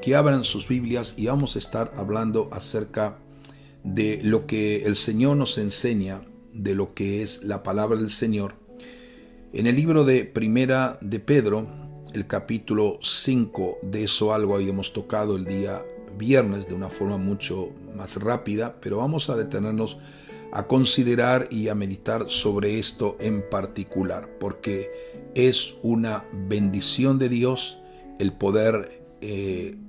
que abran sus Biblias y vamos a estar hablando acerca de lo que el Señor nos enseña, de lo que es la palabra del Señor. En el libro de Primera de Pedro, el capítulo 5, de eso algo habíamos tocado el día viernes de una forma mucho más rápida, pero vamos a detenernos a considerar y a meditar sobre esto en particular, porque es una bendición de Dios el poder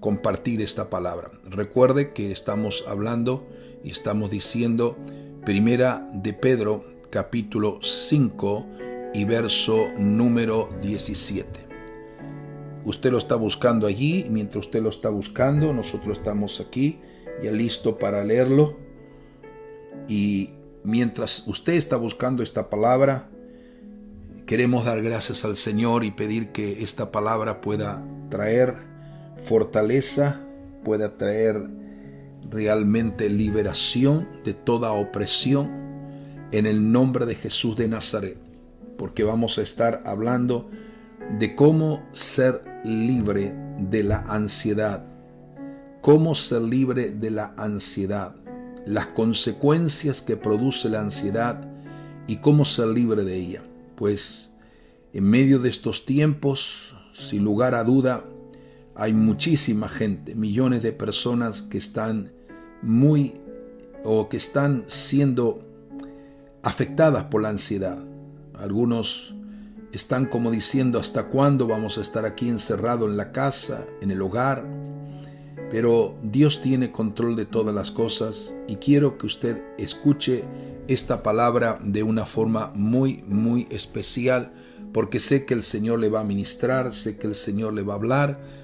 compartir esta palabra. Recuerde que estamos hablando y estamos diciendo Primera de Pedro, capítulo 5 y verso número 17. Usted lo está buscando allí, mientras usted lo está buscando, nosotros estamos aquí ya listo para leerlo. Y mientras usted está buscando esta palabra, queremos dar gracias al Señor y pedir que esta palabra pueda traer fortaleza, pueda traer realmente liberación de toda opresión en el nombre de Jesús de Nazaret, porque vamos a estar hablando de cómo ser libre de la ansiedad, cómo ser libre de la ansiedad, las consecuencias que produce la ansiedad y cómo ser libre de ella. Pues en medio de estos tiempos, sin lugar a duda, hay muchísima gente, millones de personas que están que están siendo afectadas por la ansiedad. Algunos están como diciendo, ¿hasta cuándo vamos a estar aquí encerrados en la casa, en el hogar? Pero Dios tiene control de todas las cosas y quiero que usted escuche esta palabra de una forma muy, muy especial, porque sé que el Señor le va a ministrar, sé que el Señor le va a hablar.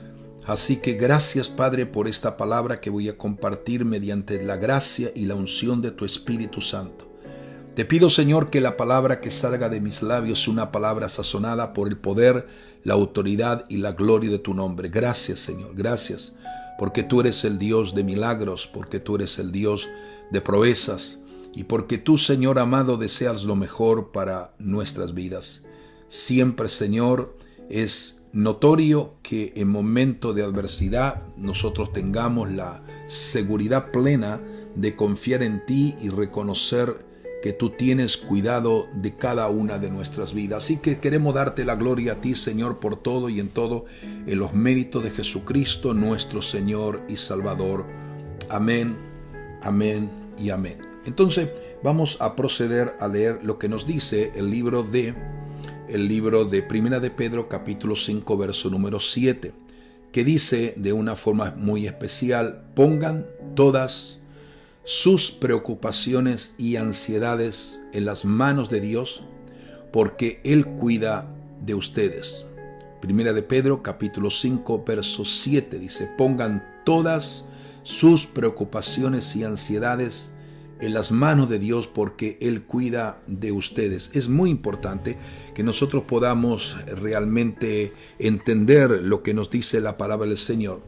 Así que gracias, Padre, por esta palabra que voy a compartir mediante la gracia y la unción de tu Espíritu Santo. Te pido, Señor, que la palabra que salga de mis labios sea una palabra sazonada por el poder, la autoridad y la gloria de tu nombre. Gracias, Señor, gracias, porque tú eres el Dios de milagros, porque tú eres el Dios de proezas y porque tú, Señor amado, deseas lo mejor para nuestras vidas. Siempre, Señor, es notorio que en momento de adversidad nosotros tengamos la seguridad plena de confiar en ti y reconocer que tú tienes cuidado de cada una de nuestras vidas. Así que queremos darte la gloria a ti, Señor, por todo y en todo, en los méritos de Jesucristo, nuestro Señor y Salvador. Amén, amén y amén. Entonces vamos a proceder a leer lo que nos dice el libro de Primera de Pedro, capítulo 5, verso número 7, que dice de una forma muy especial: pongan todas sus preocupaciones y ansiedades en las manos de Dios, porque Él cuida de ustedes. Primera de Pedro, capítulo 5, verso 7, dice: pongan todas sus preocupaciones y ansiedades en las manos de Dios, porque Él cuida de ustedes. Es muy importante que nosotros podamos realmente entender lo que nos dice la palabra del Señor.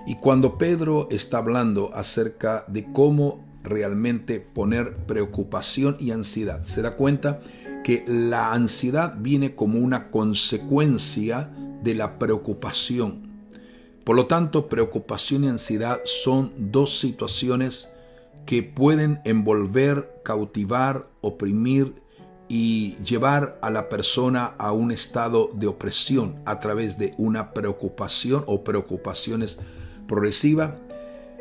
Y cuando Pedro está hablando acerca de cómo realmente poner preocupación y ansiedad, se da cuenta que la ansiedad viene como una consecuencia de la preocupación. Por lo tanto, preocupación y ansiedad son dos situaciones que pueden envolver, cautivar, oprimir y llevar a la persona a un estado de opresión a través de una preocupación o preocupaciones progresiva.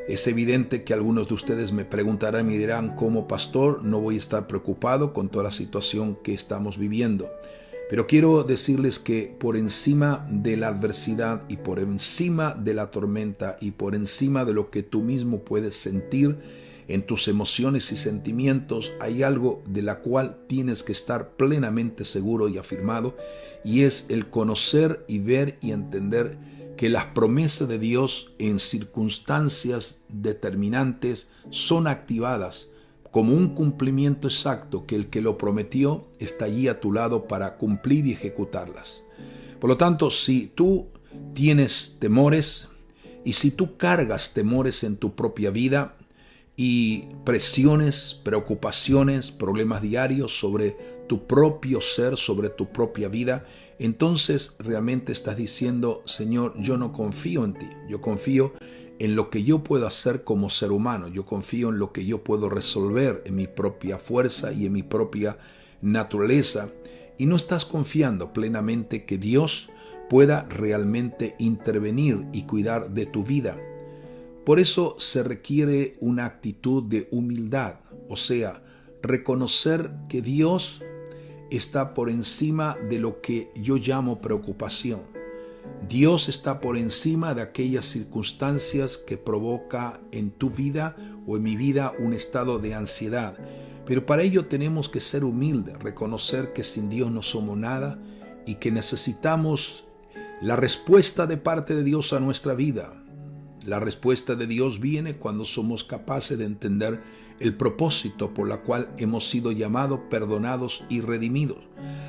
Es evidente que algunos de ustedes me preguntarán y dirán: como pastor no voy a estar preocupado con toda la situación que estamos viviendo. Pero quiero decirles que por encima de la adversidad y por encima de la tormenta y por encima de lo que tú mismo puedes sentir en tus emociones y sentimientos, hay algo de la cual tienes que estar plenamente seguro y afirmado, y es el conocer y ver y entender que las promesas de Dios en circunstancias determinantes son activadas como un cumplimiento exacto, que el que lo prometió está allí a tu lado para cumplir y ejecutarlas. Por lo tanto, si tú tienes temores y si tú cargas temores en tu propia vida y presiones, preocupaciones, problemas diarios sobre tu propio ser, sobre tu propia vida, entonces realmente estás diciendo, Señor, yo no confío en ti, yo confío en lo que yo puedo hacer como ser humano, yo confío en lo que yo puedo resolver en mi propia fuerza y en mi propia naturaleza, y no estás confiando plenamente que Dios pueda realmente intervenir y cuidar de tu vida. Por eso se requiere una actitud de humildad, o sea, reconocer que Dios está por encima de lo que yo llamo preocupación. Dios está por encima de aquellas circunstancias que provoca en tu vida o en mi vida un estado de ansiedad. Pero para ello tenemos que ser humildes, reconocer que sin Dios no somos nada y que necesitamos la respuesta de parte de Dios a nuestra vida. La respuesta de Dios viene cuando somos capaces de entender el propósito por la cual hemos sido llamados, perdonados y redimidos.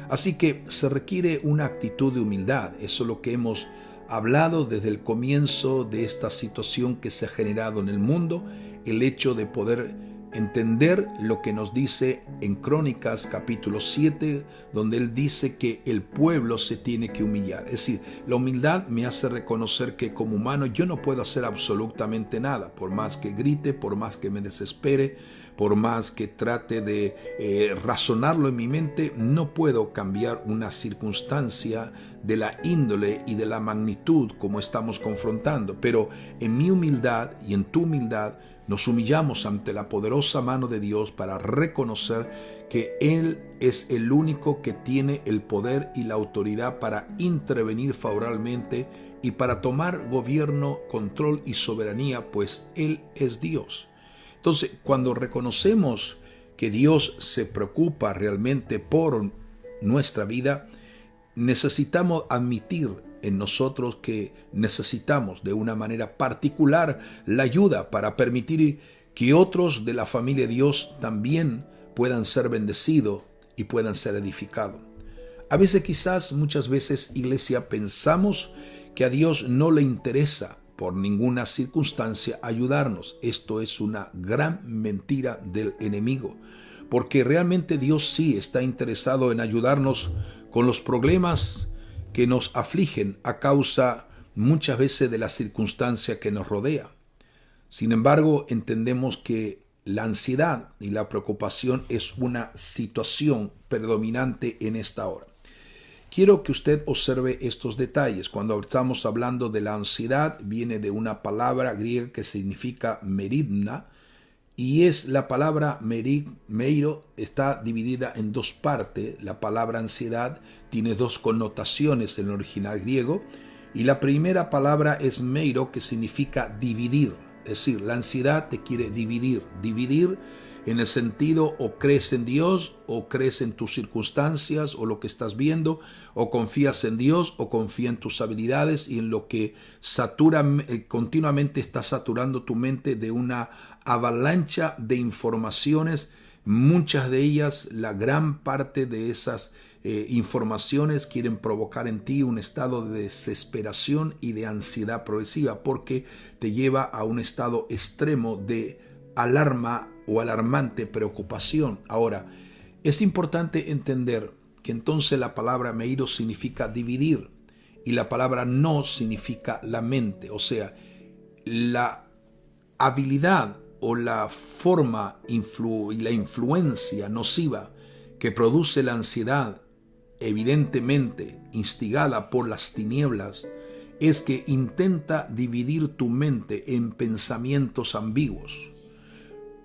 Así que se requiere una actitud de humildad. Eso es lo que hemos hablado desde el comienzo de esta situación que se ha generado en el mundo, el hecho de poder entender lo que nos dice en Crónicas capítulo 7, donde él dice que el pueblo se tiene que humillar. Es decir, la humildad me hace reconocer que como humano yo no puedo hacer absolutamente nada, por más que grite, por más que me desespere, por más que trate de razonarlo en mi mente, no puedo cambiar una circunstancia de la índole y de la magnitud como estamos confrontando. Pero en mi humildad y en tu humildad, nos humillamos ante la poderosa mano de Dios para reconocer que Él es el único que tiene el poder y la autoridad para intervenir favorablemente y para tomar gobierno, control y soberanía, pues Él es Dios. Entonces, cuando reconocemos que Dios se preocupa realmente por nuestra vida, necesitamos admitir en nosotros que necesitamos de una manera particular la ayuda para permitir que otros de la familia de Dios también puedan ser bendecidos y puedan ser edificados. A veces muchas veces, iglesia, pensamos que a Dios no le interesa por ninguna circunstancia ayudarnos. Esto es una gran mentira del enemigo, porque realmente Dios sí está interesado en ayudarnos con los problemas que nos afligen a causa muchas veces de la circunstancia que nos rodea. Sin embargo, entendemos que la ansiedad y la preocupación es una situación predominante en esta hora. Quiero que usted observe estos detalles. Cuando estamos hablando de la ansiedad, viene de una palabra griega que significa meridna, y es la palabra meiro, está dividida en dos partes. La palabra ansiedad tiene dos connotaciones en el original griego, y la primera palabra es meiro, que significa dividir. Es decir, la ansiedad te quiere dividir en el sentido o crees en Dios o crees en tus circunstancias o lo que estás viendo, o confías en Dios o confías en tus habilidades y en lo que continuamente está saturando tu mente de una avalancha de informaciones. Muchas de ellas, la gran parte de esas informaciones quieren provocar en ti un estado de desesperación y de ansiedad progresiva, porque te lleva a un estado extremo de alarma o alarmante preocupación. Ahora, es importante entender que entonces la palabra meiro significa dividir y la palabra no significa la mente, o sea, la habilidad o la forma y la influencia nociva que produce la ansiedad, evidentemente instigada por las tinieblas, es que intenta dividir tu mente en pensamientos ambiguos.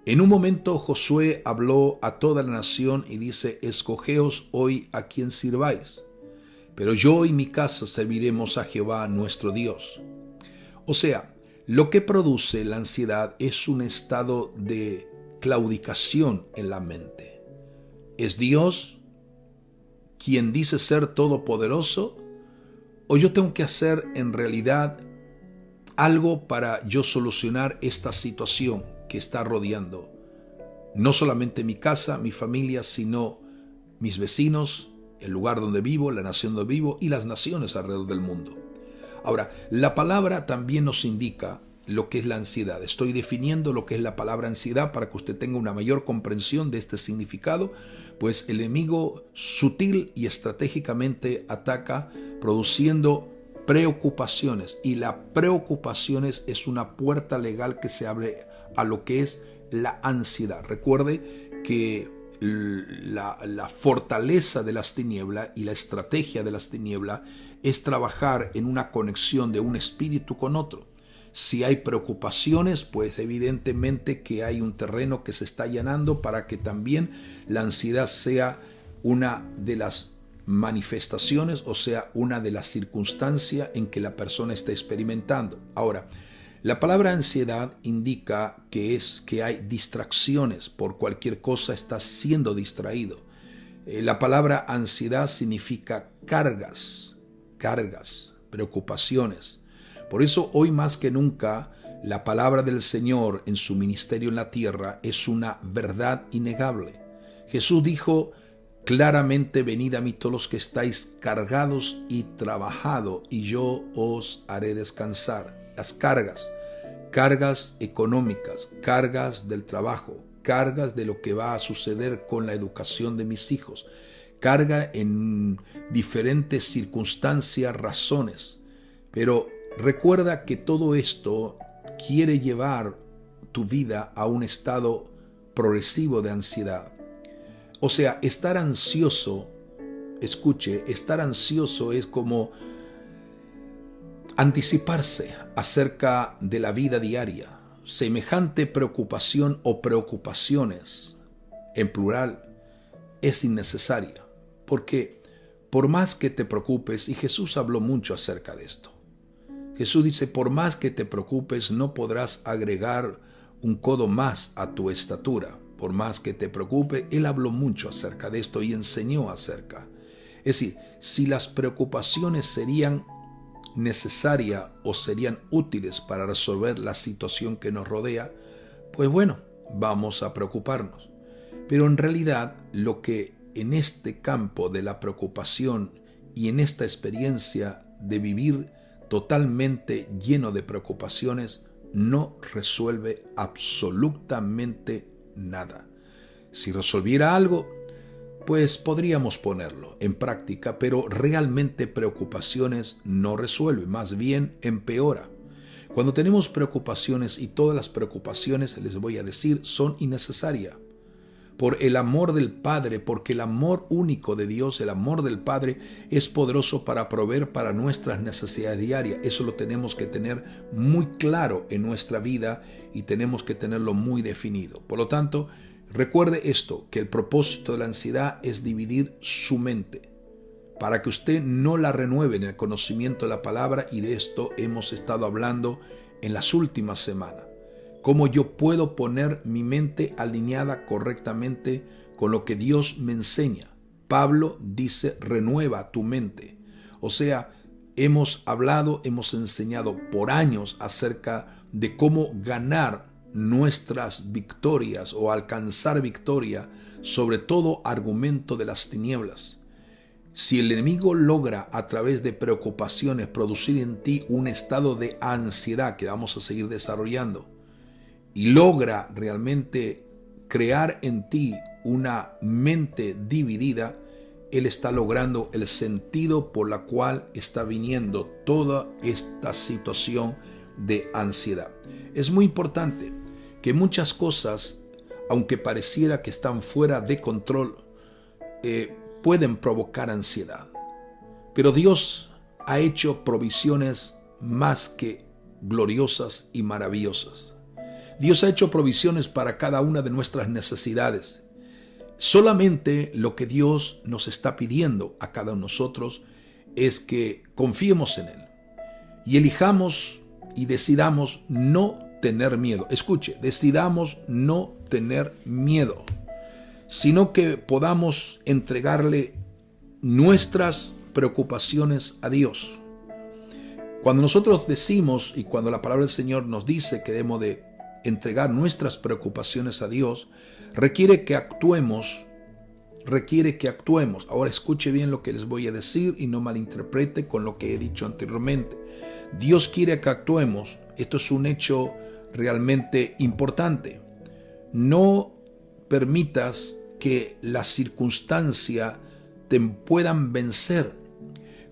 En un momento Josué habló a toda la nación y dice: escogeos hoy a quien sirváis, pero yo y mi casa serviremos a Jehová nuestro Dios. O sea, lo que produce la ansiedad es un estado de claudicación en la mente. ¿Es Dios quien dice ser todopoderoso? ¿O yo tengo que hacer en realidad algo para yo solucionar esta situación que está rodeando no solamente mi casa, mi familia, sino mis vecinos, el lugar donde vivo, la nación donde vivo y las naciones alrededor del mundo? Ahora, la palabra también nos indica lo que es la ansiedad. Estoy definiendo lo que es la palabra ansiedad para que usted tenga una mayor comprensión de este significado, pues el enemigo sutil y estratégicamente ataca produciendo preocupaciones, y las preocupaciones es una puerta legal que se abre a lo que es la ansiedad. Recuerde que la fortaleza de las tinieblas y la estrategia de las tinieblas es trabajar en una conexión de un espíritu con otro. Si hay preocupaciones, pues evidentemente que hay un terreno que se está allanando para que también la ansiedad sea una de las manifestaciones, o sea, una de las circunstancias en que la persona está experimentando. Ahora, la palabra ansiedad indica que hay distracciones, por cualquier cosa estás siendo distraído. La palabra ansiedad significa cargas, preocupaciones. Por eso hoy más que nunca la palabra del Señor en su ministerio en la tierra es una verdad innegable. Jesús dijo claramente: venid a mí todos los que estáis cargados y trabajados, y yo os haré descansar. Las cargas económicas, cargas del trabajo, cargas de lo que va a suceder con la educación de mis hijos, carga en diferentes circunstancias, razones. Pero recuerda que todo esto quiere llevar tu vida a un estado progresivo de ansiedad. O sea, estar ansioso, escuche, estar ansioso es como anticiparse acerca de la vida diaria. Semejante preocupación o preocupaciones, en plural, es innecesaria. Porque por más que te preocupes, y Jesús habló mucho acerca de esto, Jesús dice: por más que te preocupes, no podrás agregar un codo más a tu estatura. Por más que te preocupe, Él habló mucho acerca de esto y enseñó acerca. Es decir, si las preocupaciones serían necesarias o serían útiles para resolver la situación que nos rodea, pues bueno, vamos a preocuparnos. Pero en realidad, lo que en este campo de la preocupación y en esta experiencia de vivir totalmente lleno de preocupaciones, no resuelve absolutamente nada. Si resolviera algo, pues podríamos ponerlo en práctica, pero realmente preocupaciones no resuelve, más bien empeora. Cuando tenemos preocupaciones, y todas las preocupaciones, les voy a decir, son innecesarias, por el amor del Padre, porque el amor único de Dios, el amor del Padre, es poderoso para proveer para nuestras necesidades diarias. Eso lo tenemos que tener muy claro en nuestra vida y tenemos que tenerlo muy definido. Por lo tanto, recuerde esto, que el propósito de la ansiedad es dividir su mente, para que usted no la renueve en el conocimiento de la palabra, y de esto hemos estado hablando en las últimas semanas. Cómo yo puedo poner mi mente alineada correctamente con lo que Dios me enseña. Pablo dice: renueva tu mente. O sea, hemos hablado, hemos enseñado por años acerca de cómo ganar nuestras victorias o alcanzar victoria sobre todo argumento de las tinieblas. Si el enemigo logra a través de preocupaciones producir en ti un estado de ansiedad que vamos a seguir desarrollando, y logra realmente crear en ti una mente dividida, él está logrando el sentido por la cual está viniendo toda esta situación de ansiedad. Es muy importante que muchas cosas, aunque pareciera que están fuera de control, pueden provocar ansiedad. Pero Dios ha hecho provisiones más que gloriosas y maravillosas. Dios ha hecho provisiones para cada una de nuestras necesidades. Solamente lo que Dios nos está pidiendo a cada uno de nosotros es que confiemos en Él y elijamos y decidamos no tener miedo. Escuche, decidamos no tener miedo, sino que podamos entregarle nuestras preocupaciones a Dios. Cuando nosotros decimos, y cuando la palabra del Señor nos dice que debemos de entregar nuestras preocupaciones a Dios, requiere que actuemos. Ahora escuche bien lo que les voy a decir y no malinterprete con lo que he dicho anteriormente. Dios quiere que actuemos Esto es un hecho realmente importante. No permitas que la circunstancia te puedan vencer.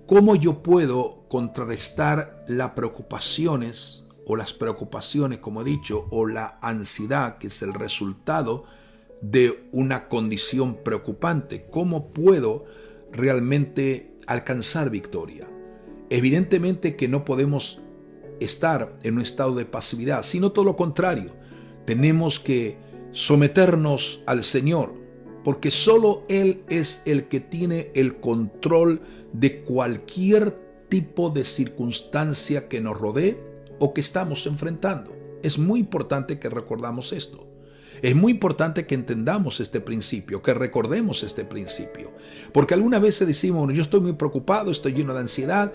¿Cómo yo puedo contrarrestar las preocupaciones, como he dicho, o la ansiedad, que es el resultado de una condición preocupante? ¿Cómo puedo realmente alcanzar victoria? Evidentemente que no podemos estar en un estado de pasividad, sino todo lo contrario. Tenemos que someternos al Señor, porque solo Él es el que tiene el control de cualquier tipo de circunstancia que nos rodee o que estamos enfrentando. Es muy importante que recordamos esto. Es muy importante que entendamos este principio, que recordemos este principio. Porque algunas veces decimos, bueno, yo estoy muy preocupado, estoy lleno de ansiedad,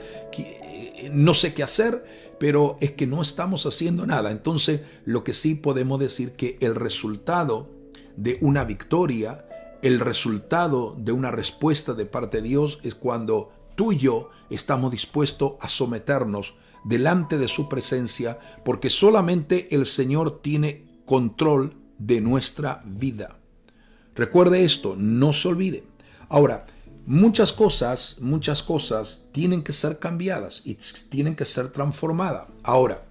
no sé qué hacer, pero es que no estamos haciendo nada. Entonces, lo que sí podemos decir que el resultado de una victoria, el resultado de una respuesta de parte de Dios es cuando tú y yo estamos dispuestos a someternos delante de su presencia, porque solamente el Señor tiene control de nuestra vida. Recuerde esto, no se olvide. Ahora, muchas cosas tienen que ser cambiadas y tienen que ser transformadas. Ahora,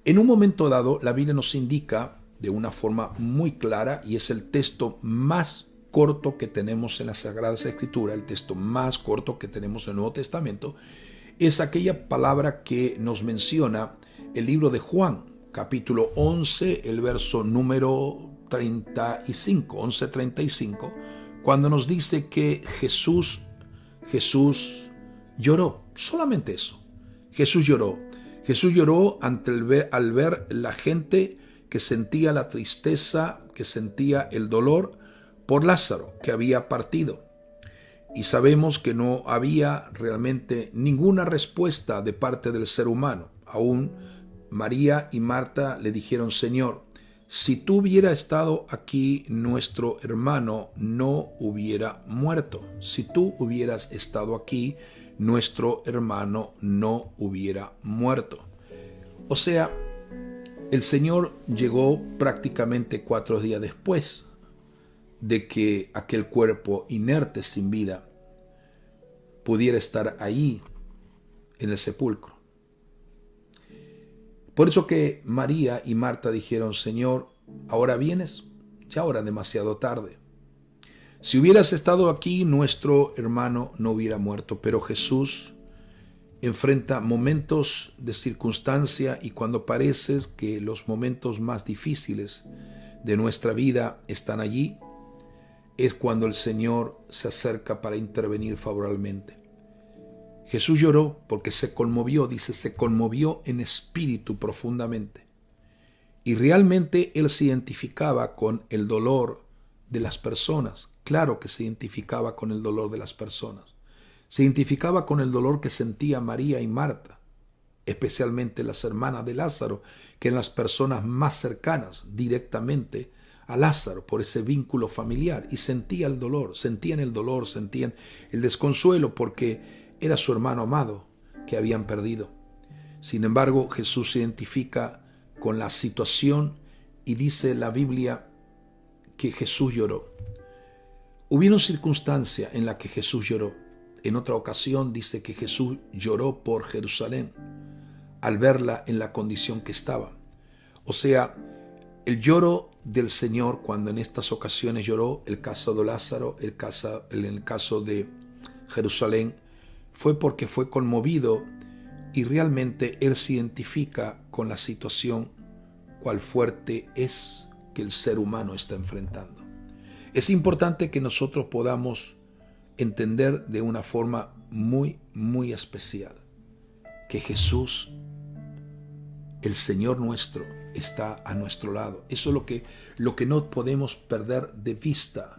en un momento dado, la Biblia nos indica de una forma muy clara, y es el texto más corto que tenemos en las Sagradas Escrituras, el texto más corto que tenemos en el Nuevo Testamento, es aquella palabra que nos menciona el libro de Juan, capítulo 11, el verso número 35, 11:35, cuando nos dice que Jesús lloró, solamente eso. Jesús lloró al ver la gente que sentía la tristeza, que sentía el dolor por Lázaro, que había partido. Y sabemos que no había realmente ninguna respuesta de parte del ser humano. Aún María y Marta le dijeron, Señor, si tú hubieras estado aquí, nuestro hermano no hubiera muerto. Si tú hubieras estado aquí, nuestro hermano no hubiera muerto. O sea, el Señor llegó prácticamente 4 días después de que aquel cuerpo inerte sin vida pudiera estar ahí en el sepulcro. Por eso que María y Marta dijeron, Señor, ¿ahora vienes? Ya ahora demasiado tarde. Si hubieras estado aquí, nuestro hermano no hubiera muerto. Pero Jesús enfrenta momentos de circunstancia, y cuando parece que los momentos más difíciles de nuestra vida están allí, es cuando el Señor se acerca para intervenir favorablemente. Jesús lloró porque se conmovió, dice, se conmovió en espíritu profundamente. Y realmente Él se identificaba con el dolor de las personas. Claro que se identificaba con el dolor de las personas. Se identificaba con el dolor que sentía María y Marta, especialmente las hermanas de Lázaro, que eran las personas más cercanas directamente a Lázaro por ese vínculo familiar, y sentían el dolor, sentían el desconsuelo, porque era su hermano amado que habían perdido. Sin embargo, Jesús se identifica con la situación y dice la Biblia que Jesús lloró. Hubieron circunstancias en las que Jesús lloró. En otra ocasión dice que Jesús lloró por Jerusalén al verla en la condición que estaba. O sea, el lloro del Señor, cuando en estas ocasiones lloró, el caso de Lázaro, el caso de Jerusalén, fue porque fue conmovido y realmente Él se identifica con la situación, cuál fuerte es que el ser humano está enfrentando. Es importante que nosotros podamos entender de una forma muy, muy especial que Jesús, el Señor nuestro, está a nuestro lado. Eso es lo que no podemos perder de vista,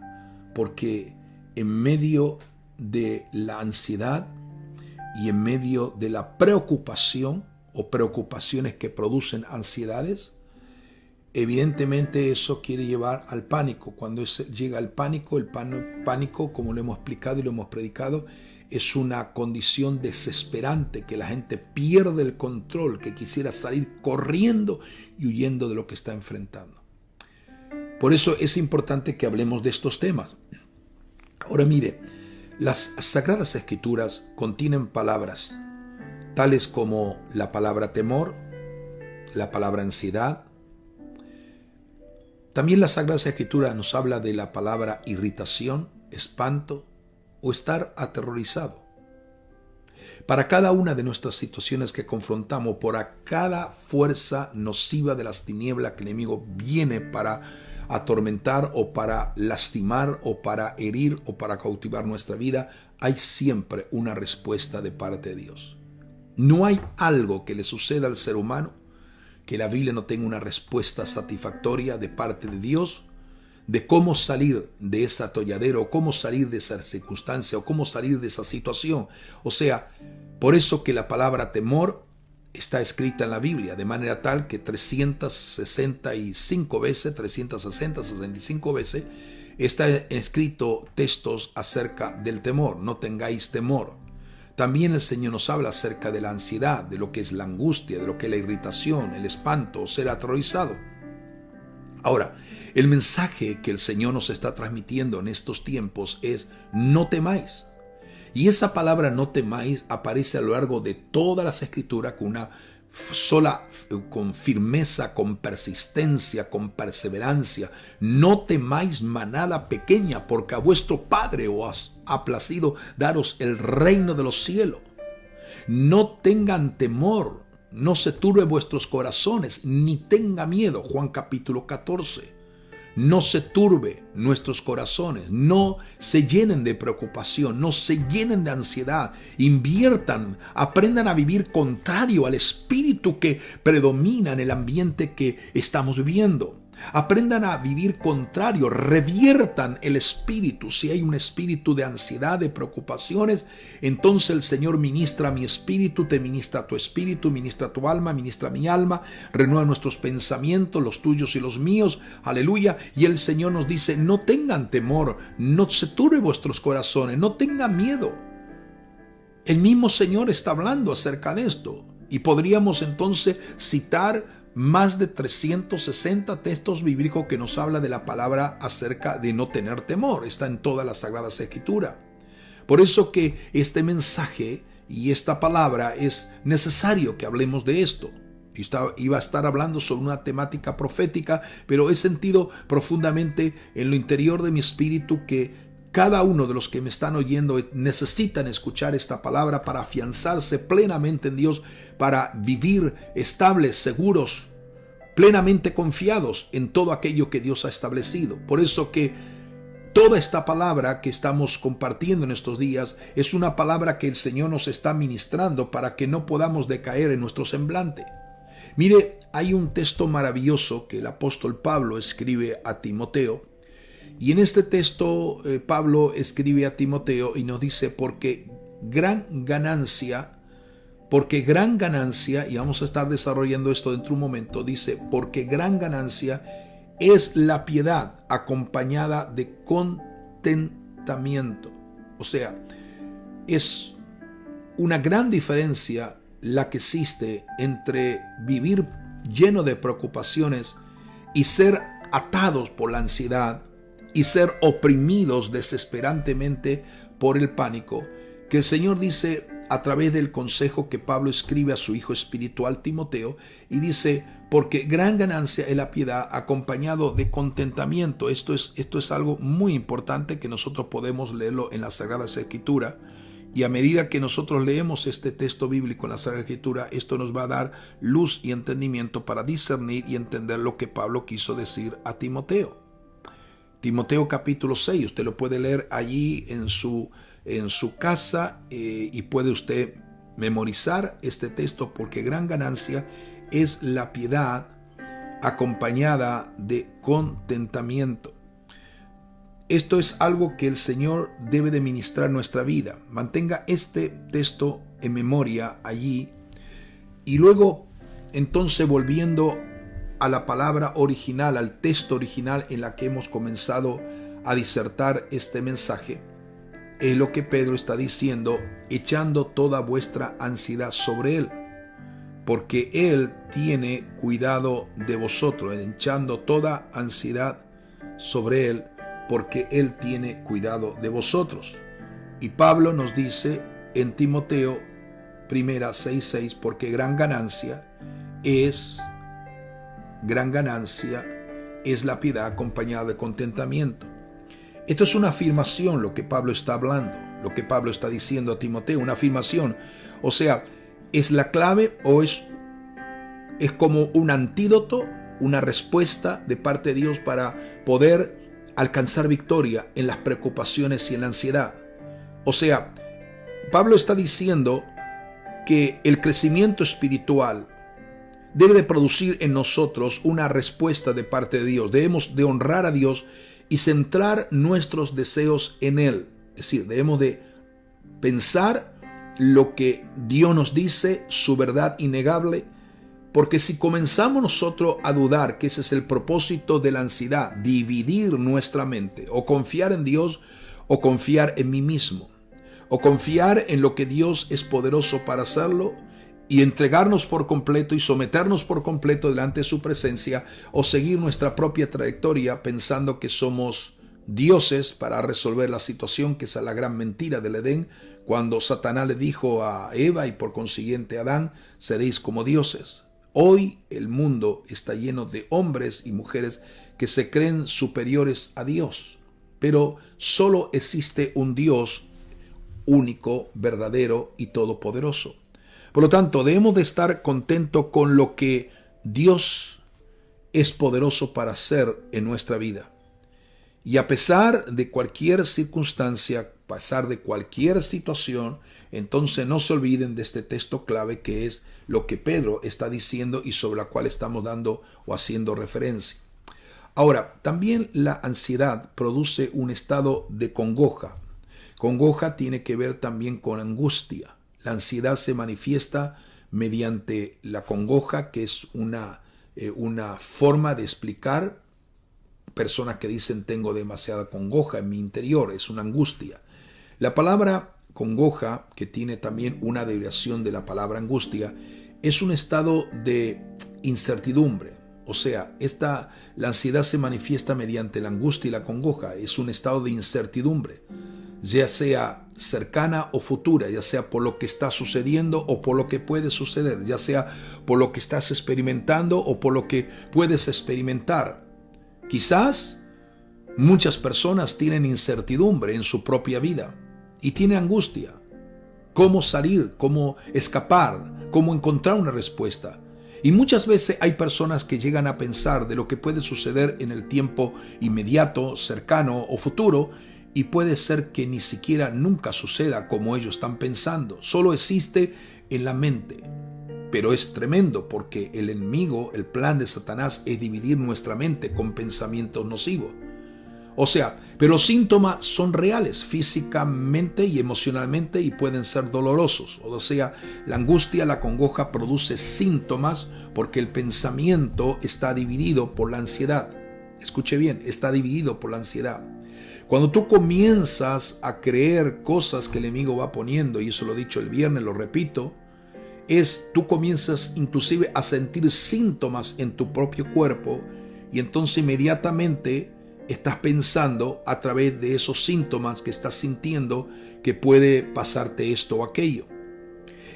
porque en medio de la ansiedad y en medio de la preocupación o preocupaciones que producen ansiedades, evidentemente eso quiere llevar al pánico. Cuando llega el pánico, como lo hemos explicado y lo hemos predicado, es una condición desesperante, que la gente pierde el control, que quisiera salir corriendo y huyendo de lo que está enfrentando. Por eso es importante que hablemos de estos temas. Ahora mire, las Sagradas Escrituras contienen palabras tales como la palabra temor, la palabra ansiedad. También las Sagradas Escrituras nos habla de la palabra irritación, espanto o estar aterrorizado. Para cada una de nuestras situaciones que confrontamos, por cada fuerza nociva de las tinieblas que el enemigo viene para atormentar o para lastimar o para herir o para cautivar nuestra vida, hay siempre una respuesta de parte de Dios. No hay algo que le suceda al ser humano que la Biblia no tenga una respuesta satisfactoria de parte de Dios, de cómo salir de ese atolladero, o cómo salir de esa circunstancia, o cómo salir de esa situación. O sea, por eso que la palabra temor está escrita en la Biblia, de manera tal que 365 veces, está escrito textos acerca del temor. No tengáis temor. También el Señor nos habla acerca de la ansiedad, de lo que es la angustia, de lo que es la irritación, el espanto o ser aterrorizado. Ahora, el mensaje que el Señor nos está transmitiendo en estos tiempos es: no temáis. Y esa palabra no temáis aparece a lo largo de todas las Escrituras con firmeza, con persistencia, con perseverancia. No temáis, manada pequeña, porque a vuestro Padre os ha placido daros el reino de los cielos. No tengan temor, no se turbe vuestros corazones, ni tenga miedo. Juan capítulo 14. No se turbe nuestros corazones, no se llenen de preocupación, no se llenen de ansiedad. Inviertan, aprendan a vivir contrario al espíritu que predomina en el ambiente que estamos viviendo. Aprendan a vivir contrario, reviertan el espíritu. Si hay un espíritu de ansiedad, de preocupaciones, entonces el Señor ministra a mi espíritu, te ministra a tu espíritu, ministra a tu alma, ministra a mi alma, renueva nuestros pensamientos, los tuyos y los míos, aleluya. Y el Señor nos dice: no tengan temor, no se turbe vuestros corazones, no tengan miedo. El mismo Señor está hablando acerca de esto, y podríamos entonces citar más de 360 textos bíblicos que nos habla de la palabra acerca de no tener temor. Está en todas las Sagradas Escrituras. Por eso que este mensaje y esta palabra es necesario que hablemos de esto. Iba a estar hablando sobre una temática profética, pero he sentido profundamente en lo interior de mi espíritu que cada uno de los que me están oyendo necesitan escuchar esta palabra para afianzarse plenamente en Dios, para vivir estables, seguros, plenamente confiados en todo aquello que Dios ha establecido. Por eso que toda esta palabra que estamos compartiendo en estos días es una palabra que el Señor nos está ministrando para que no podamos decaer en nuestro semblante. Mire, hay un texto maravilloso que el apóstol Pablo escribe a Timoteo. Y en este texto Pablo escribe a Timoteo y nos dice: porque gran ganancia, y vamos a estar desarrollando esto dentro de un momento, dice: porque gran ganancia es la piedad acompañada de contentamiento. O sea, es una gran diferencia la que existe entre vivir lleno de preocupaciones y ser atados por la ansiedad y ser oprimidos desesperantemente por el pánico, que el Señor dice a través del consejo que Pablo escribe a su hijo espiritual Timoteo, y dice: porque gran ganancia es la piedad acompañado de contentamiento. Esto es algo muy importante que nosotros podemos leerlo en la Sagrada Escritura, y a medida que nosotros leemos este texto bíblico en la Sagrada Escritura, esto nos va a dar luz y entendimiento para discernir y entender lo que Pablo quiso decir a Timoteo. Timoteo capítulo 6, usted lo puede leer allí en su casa y puede usted memorizar este texto: porque gran ganancia es la piedad acompañada de contentamiento. Esto es algo que el Señor debe de ministrar en nuestra vida. Mantenga este texto en memoria allí, y luego entonces, volviendo a la palabra original, al texto original en la que hemos comenzado a disertar este mensaje, es lo que Pedro está diciendo, echando toda vuestra ansiedad sobre Él, porque Él tiene cuidado de vosotros, echando toda ansiedad sobre Él, porque Él tiene cuidado de vosotros. Y Pablo nos dice en Timoteo 1:6:6, porque gran ganancia es la piedad acompañada de contentamiento. Esto es una afirmación, lo que Pablo está hablando, lo que Pablo está diciendo a Timoteo, una afirmación. O sea, es la clave o es como un antídoto, una respuesta de parte de Dios para poder alcanzar victoria en las preocupaciones y en la ansiedad. O sea, Pablo está diciendo que el crecimiento espiritual debe de producir en nosotros una respuesta de parte de Dios. Debemos de honrar a Dios y centrar nuestros deseos en Él. Es decir, debemos de pensar lo que Dios nos dice, su verdad innegable, porque si comenzamos nosotros a dudar que ese es el propósito de la ansiedad, dividir nuestra mente, o confiar en Dios o confiar en mí mismo, o confiar en lo que Dios es poderoso para hacerlo, y entregarnos por completo y someternos por completo delante de su presencia, o seguir nuestra propia trayectoria pensando que somos dioses para resolver la situación, que es la gran mentira del Edén, cuando Satanás le dijo a Eva y por consiguiente a Adán, seréis como dioses. Hoy el mundo está lleno de hombres y mujeres que se creen superiores a Dios, pero solo existe un Dios único, verdadero y todopoderoso. Por lo tanto, debemos de estar contentos con lo que Dios es poderoso para hacer en nuestra vida. Y a pesar de cualquier circunstancia, a pesar de cualquier situación, entonces no se olviden de este texto clave que es lo que Pedro está diciendo y sobre la cual estamos dando o haciendo referencia. Ahora, también la ansiedad produce un estado de congoja. Congoja tiene que ver también con angustia. La ansiedad se manifiesta mediante la congoja, que es una forma de explicar. Personas que dicen tengo demasiada congoja en mi interior, es una angustia. La palabra congoja, que tiene también una derivación de la palabra angustia, es un estado de incertidumbre. O sea, la ansiedad se manifiesta mediante la angustia y la congoja. Es un estado de incertidumbre, ya sea cercana o futura, ya sea por lo que está sucediendo o por lo que puede suceder, ya sea por lo que estás experimentando o por lo que puedes experimentar. Quizás muchas personas tienen incertidumbre en su propia vida y tienen angustia. ¿Cómo salir? ¿Cómo escapar? ¿Cómo encontrar una respuesta? Y muchas veces hay personas que llegan a pensar de lo que puede suceder en el tiempo inmediato, cercano o futuro, y puede ser que ni siquiera nunca suceda como ellos están pensando. Solo existe en la mente. Pero es tremendo porque el enemigo, el plan de Satanás es dividir nuestra mente con pensamientos nocivos. O sea, pero los síntomas son reales físicamente y emocionalmente y pueden ser dolorosos. O sea, la angustia, la congoja produce síntomas porque el pensamiento está dividido por la ansiedad. Escuche bien, está dividido por la ansiedad. Cuando tú comienzas a creer cosas que el enemigo va poniendo, y eso lo he dicho el viernes, lo repito, tú comienzas inclusive a sentir síntomas en tu propio cuerpo y entonces inmediatamente estás pensando a través de esos síntomas que estás sintiendo que puede pasarte esto o aquello.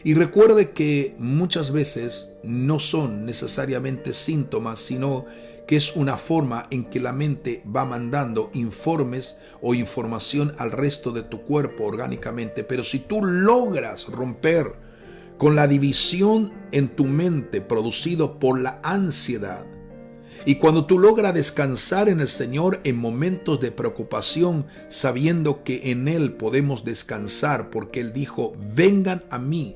Y recuerde que muchas veces no son necesariamente síntomas, sino que es una forma en que la mente va mandando informes o información al resto de tu cuerpo orgánicamente. Pero si tú logras romper con la división en tu mente producido por la ansiedad, y cuando tú logras descansar en el Señor en momentos de preocupación, sabiendo que en Él podemos descansar, porque Él dijo, vengan a mí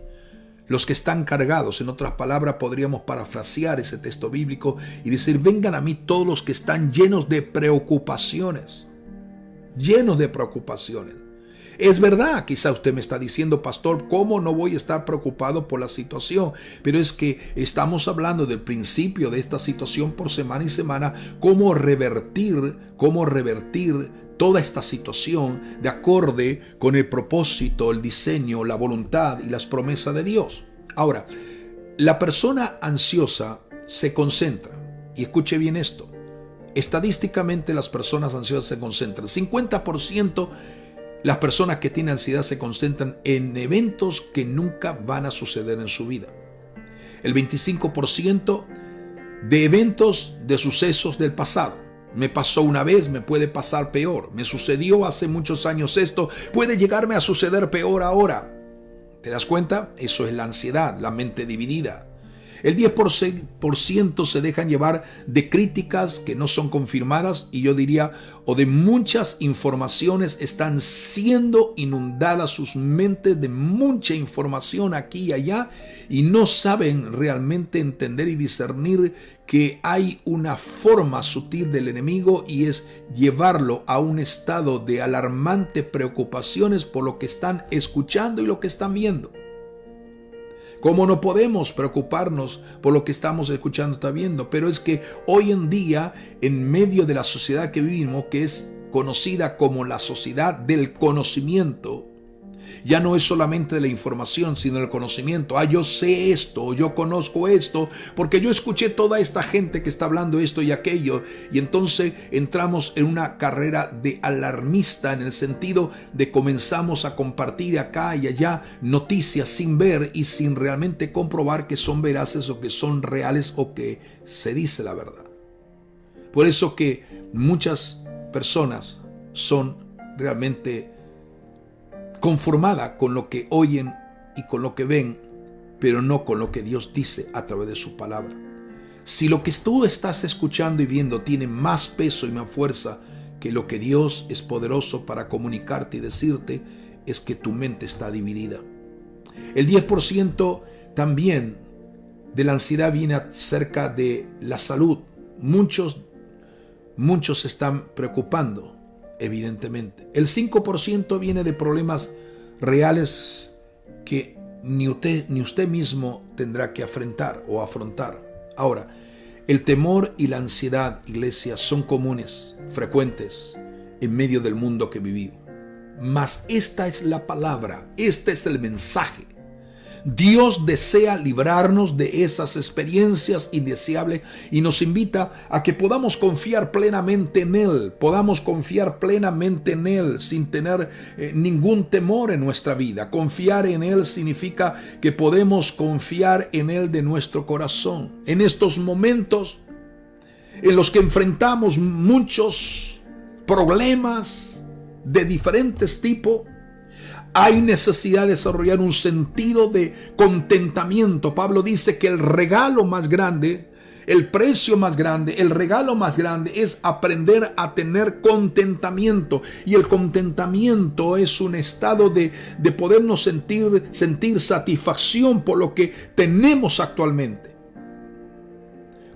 los que están cargados. En otras palabras, podríamos parafrasear ese texto bíblico y decir, vengan a mí todos los que están llenos de preocupaciones. Llenos de preocupaciones. Es verdad, quizá usted me está diciendo, pastor, ¿cómo no voy a estar preocupado por la situación? Pero es que estamos hablando del principio de esta situación por semana y semana, cómo revertir toda esta situación de acorde con el propósito, el diseño, la voluntad y las promesas de Dios. Ahora, la persona ansiosa se concentra, y escuche bien esto, estadísticamente las personas ansiosas se concentran, 50% las personas que tienen ansiedad se concentran en eventos que nunca van a suceder en su vida. El 25% de eventos, de sucesos del pasado. Me pasó una vez, me puede pasar peor. Me sucedió hace muchos años esto, puede llegarme a suceder peor ahora. ¿Te das cuenta? Eso es la ansiedad, la mente dividida. El 10% se dejan llevar de críticas que no son confirmadas y yo diría, o de muchas informaciones, están siendo inundadas sus mentes de mucha información aquí y allá y no saben realmente entender y discernir que hay una forma sutil del enemigo y es llevarlo a un estado de alarmantes preocupaciones por lo que están escuchando y lo que están viendo. ¿Cómo no podemos preocuparnos por lo que estamos escuchando, está viendo? Pero es que hoy en día, en medio de la sociedad que vivimos, que es conocida como la sociedad del conocimiento, ya no es solamente de la información, sino del conocimiento. Yo sé esto, yo conozco esto, porque yo escuché toda esta gente que está hablando esto y aquello. Y entonces entramos en una carrera de alarmista, en el sentido de comenzamos a compartir acá y allá noticias sin ver y sin realmente comprobar que son veraces o que son reales o que se dice la verdad. Por eso que muchas personas son realmente conformada con lo que oyen y con lo que ven, pero no con lo que Dios dice a través de su palabra. Si lo que tú estás escuchando y viendo tiene más peso y más fuerza que lo que Dios es poderoso para comunicarte y decirte, es que tu mente está dividida. El 10% también de la ansiedad viene acerca de la salud. Muchos se están preocupando. Evidentemente, el 5% viene de problemas reales que ni usted mismo tendrá que afrontar. Ahora, el temor y la ansiedad, iglesia, son comunes, frecuentes en medio del mundo que vivimos. Mas esta es la palabra, este es el mensaje. Dios desea librarnos de esas experiencias indeseables y nos invita a que podamos confiar plenamente en Él, sin tener ningún temor en nuestra vida. Confiar en Él significa que podemos confiar en Él de nuestro corazón. En estos momentos en los que enfrentamos muchos problemas de diferentes tipos, hay necesidad de desarrollar un sentido de contentamiento. Pablo dice que el regalo más grande, el precio más grande, el regalo más grande es aprender a tener contentamiento. Y el contentamiento es un estado de podernos sentir satisfacción por lo que tenemos actualmente.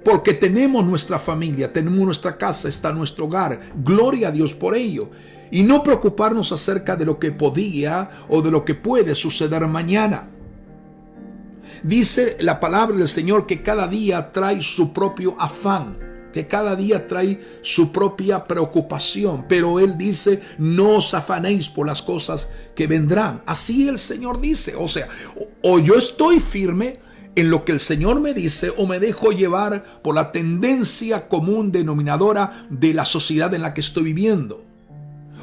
Porque tenemos nuestra familia, tenemos nuestra casa, está nuestro hogar. Gloria a Dios por ello. Y no preocuparnos acerca de lo que podía o de lo que puede suceder mañana. Dice la palabra del Señor que cada día trae su propio afán, que cada día trae su propia preocupación. Pero Él dice, no os afanéis por las cosas que vendrán. Así el Señor dice. O sea, o yo estoy firme en lo que el Señor me dice, o me dejo llevar por la tendencia común denominadora de la sociedad en la que estoy viviendo.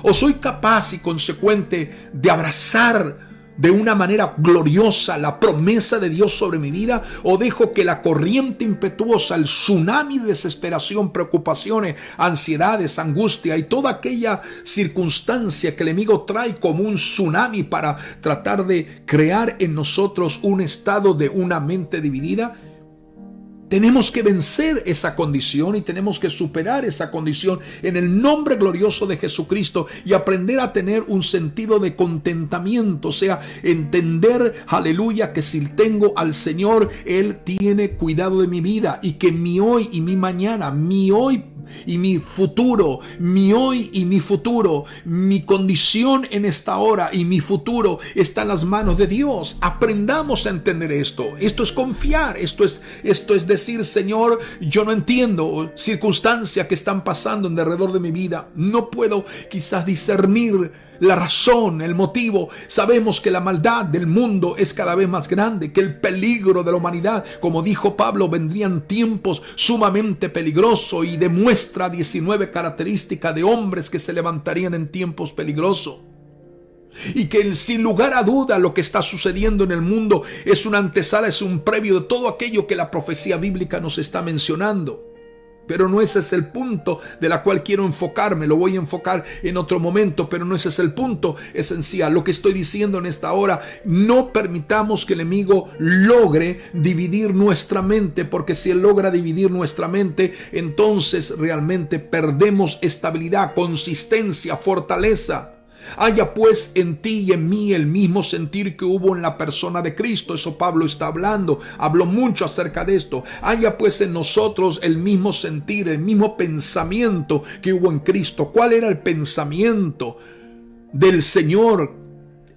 O soy capaz y consecuente de abrazar de una manera gloriosa la promesa de Dios sobre mi vida, o dejo que la corriente impetuosa, el tsunami de desesperación, preocupaciones, ansiedades, angustia y toda aquella circunstancia que el enemigo trae como un tsunami para tratar de crear en nosotros un estado de una mente dividida. Tenemos que vencer esa condición y tenemos que superar esa condición en el nombre glorioso de Jesucristo y aprender a tener un sentido de contentamiento, o sea, entender, aleluya, que si tengo al Señor, Él tiene cuidado de mi vida y que mi hoy y mi mañana, mi hoy y mi futuro, mi hoy y mi futuro, mi condición en esta hora y mi futuro está en las manos de Dios. Aprendamos a entender esto. Esto es confiar, esto es decir, Señor, yo no entiendo circunstancias que están pasando en alrededor de mi vida. No puedo quizás discernir la razón, el motivo. Sabemos que la maldad del mundo es cada vez más grande, que el peligro de la humanidad, como dijo Pablo, vendrían tiempos sumamente peligrosos, y demuestra 19 características de hombres que se levantarían en tiempos peligrosos. Y que sin lugar a duda lo que está sucediendo en el mundo es una antesala, es un previo de todo aquello que la profecía bíblica nos está mencionando. Pero no ese es el punto de la cual quiero enfocarme. Lo voy a enfocar en otro momento, pero no ese es el punto esencial. Lo que estoy diciendo en esta hora: no permitamos que el enemigo logre dividir nuestra mente, porque si él logra dividir nuestra mente, entonces realmente perdemos estabilidad, consistencia, fortaleza. Haya pues en ti y en mí el mismo sentir que hubo en la persona de Cristo. Eso Pablo está hablando. Habló mucho acerca de esto. Haya pues en nosotros el mismo sentir, el mismo pensamiento que hubo en Cristo. ¿Cuál era el pensamiento del Señor?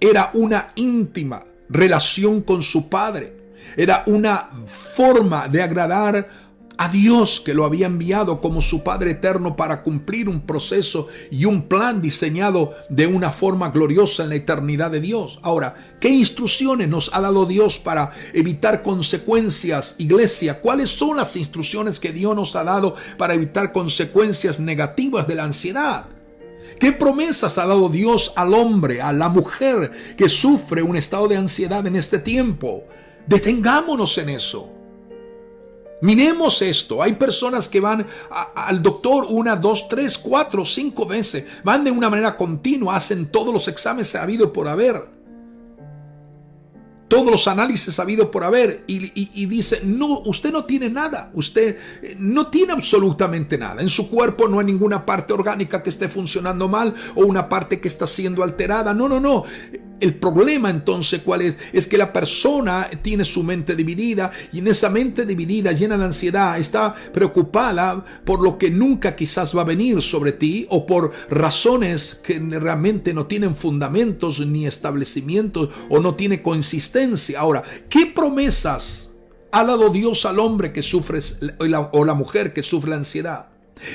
Era una íntima relación con su Padre. Era una forma de agradar a Dios, que lo había enviado como su Padre eterno para cumplir un proceso y un plan diseñado de una forma gloriosa en la eternidad de Dios. Ahora, ¿qué instrucciones nos ha dado Dios para evitar consecuencias, iglesia? ¿Cuáles son las instrucciones que Dios nos ha dado para evitar consecuencias negativas de la ansiedad? ¿Qué promesas ha dado Dios al hombre, a la mujer que sufre un estado de ansiedad en este tiempo? Detengámonos en eso. Miremos esto. Hay personas que van al doctor 1, 2, 3, 4, 5 veces. Van de una manera continua, hacen todos los exámenes habido por haber, todos los análisis habido por haber, y dice: no, usted no tiene nada, usted no tiene absolutamente nada. En su cuerpo no hay ninguna parte orgánica que esté funcionando mal o una parte que está siendo alterada. No. El problema entonces, ¿cuál es? Es que la persona tiene su mente dividida, y en esa mente dividida, llena de ansiedad, está preocupada por lo que nunca quizás va a venir sobre ti, o por razones que realmente no tienen fundamentos ni establecimientos, o no tiene consistencia. Ahora, ¿qué promesas ha dado Dios al hombre que sufre, o la mujer que sufre la ansiedad?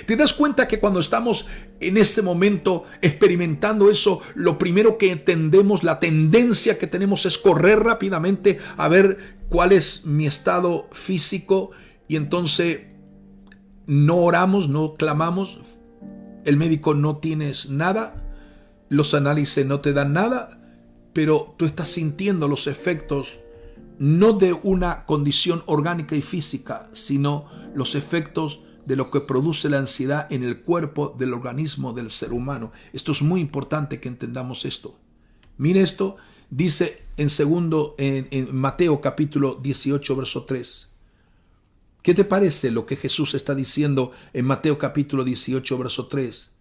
¿Te das cuenta que cuando estamos en ese momento experimentando eso, lo primero que entendemos, la tendencia que tenemos, es correr rápidamente a ver cuál es mi estado físico? Y entonces no oramos, no clamamos, el médico no tienes nada, los análisis no te dan nada, pero tú estás sintiendo los efectos no de una condición orgánica y física, sino los efectos de lo que produce la ansiedad en el cuerpo del organismo del ser humano. Esto es muy importante que entendamos esto. Mire esto, dice en Mateo capítulo 18, verso 3. ¿Qué te parece lo que Jesús está diciendo en Mateo capítulo 18, verso 3?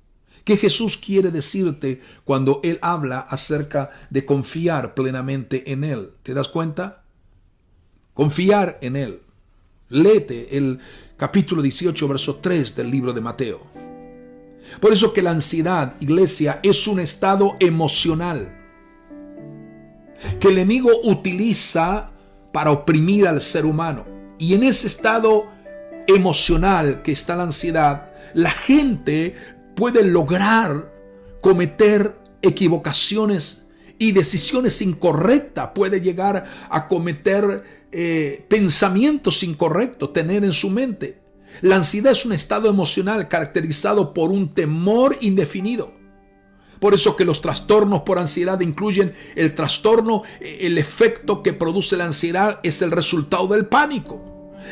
¿Qué Jesús quiere decirte cuando Él habla acerca de confiar plenamente en Él? ¿Te das cuenta? Confiar en Él. Léete el capítulo 18, verso 3 del libro de Mateo. Por eso que la ansiedad, iglesia, es un estado emocional que el enemigo utiliza para oprimir al ser humano. Y en ese estado emocional que está la ansiedad, la gente puede lograr cometer equivocaciones y decisiones incorrectas, puede llegar a cometer pensamientos incorrectos, tener en su mente. La ansiedad es un estado emocional caracterizado por un temor indefinido. Por eso que los trastornos por ansiedad incluyen el trastorno, el efecto que produce la ansiedad es el resultado del pánico.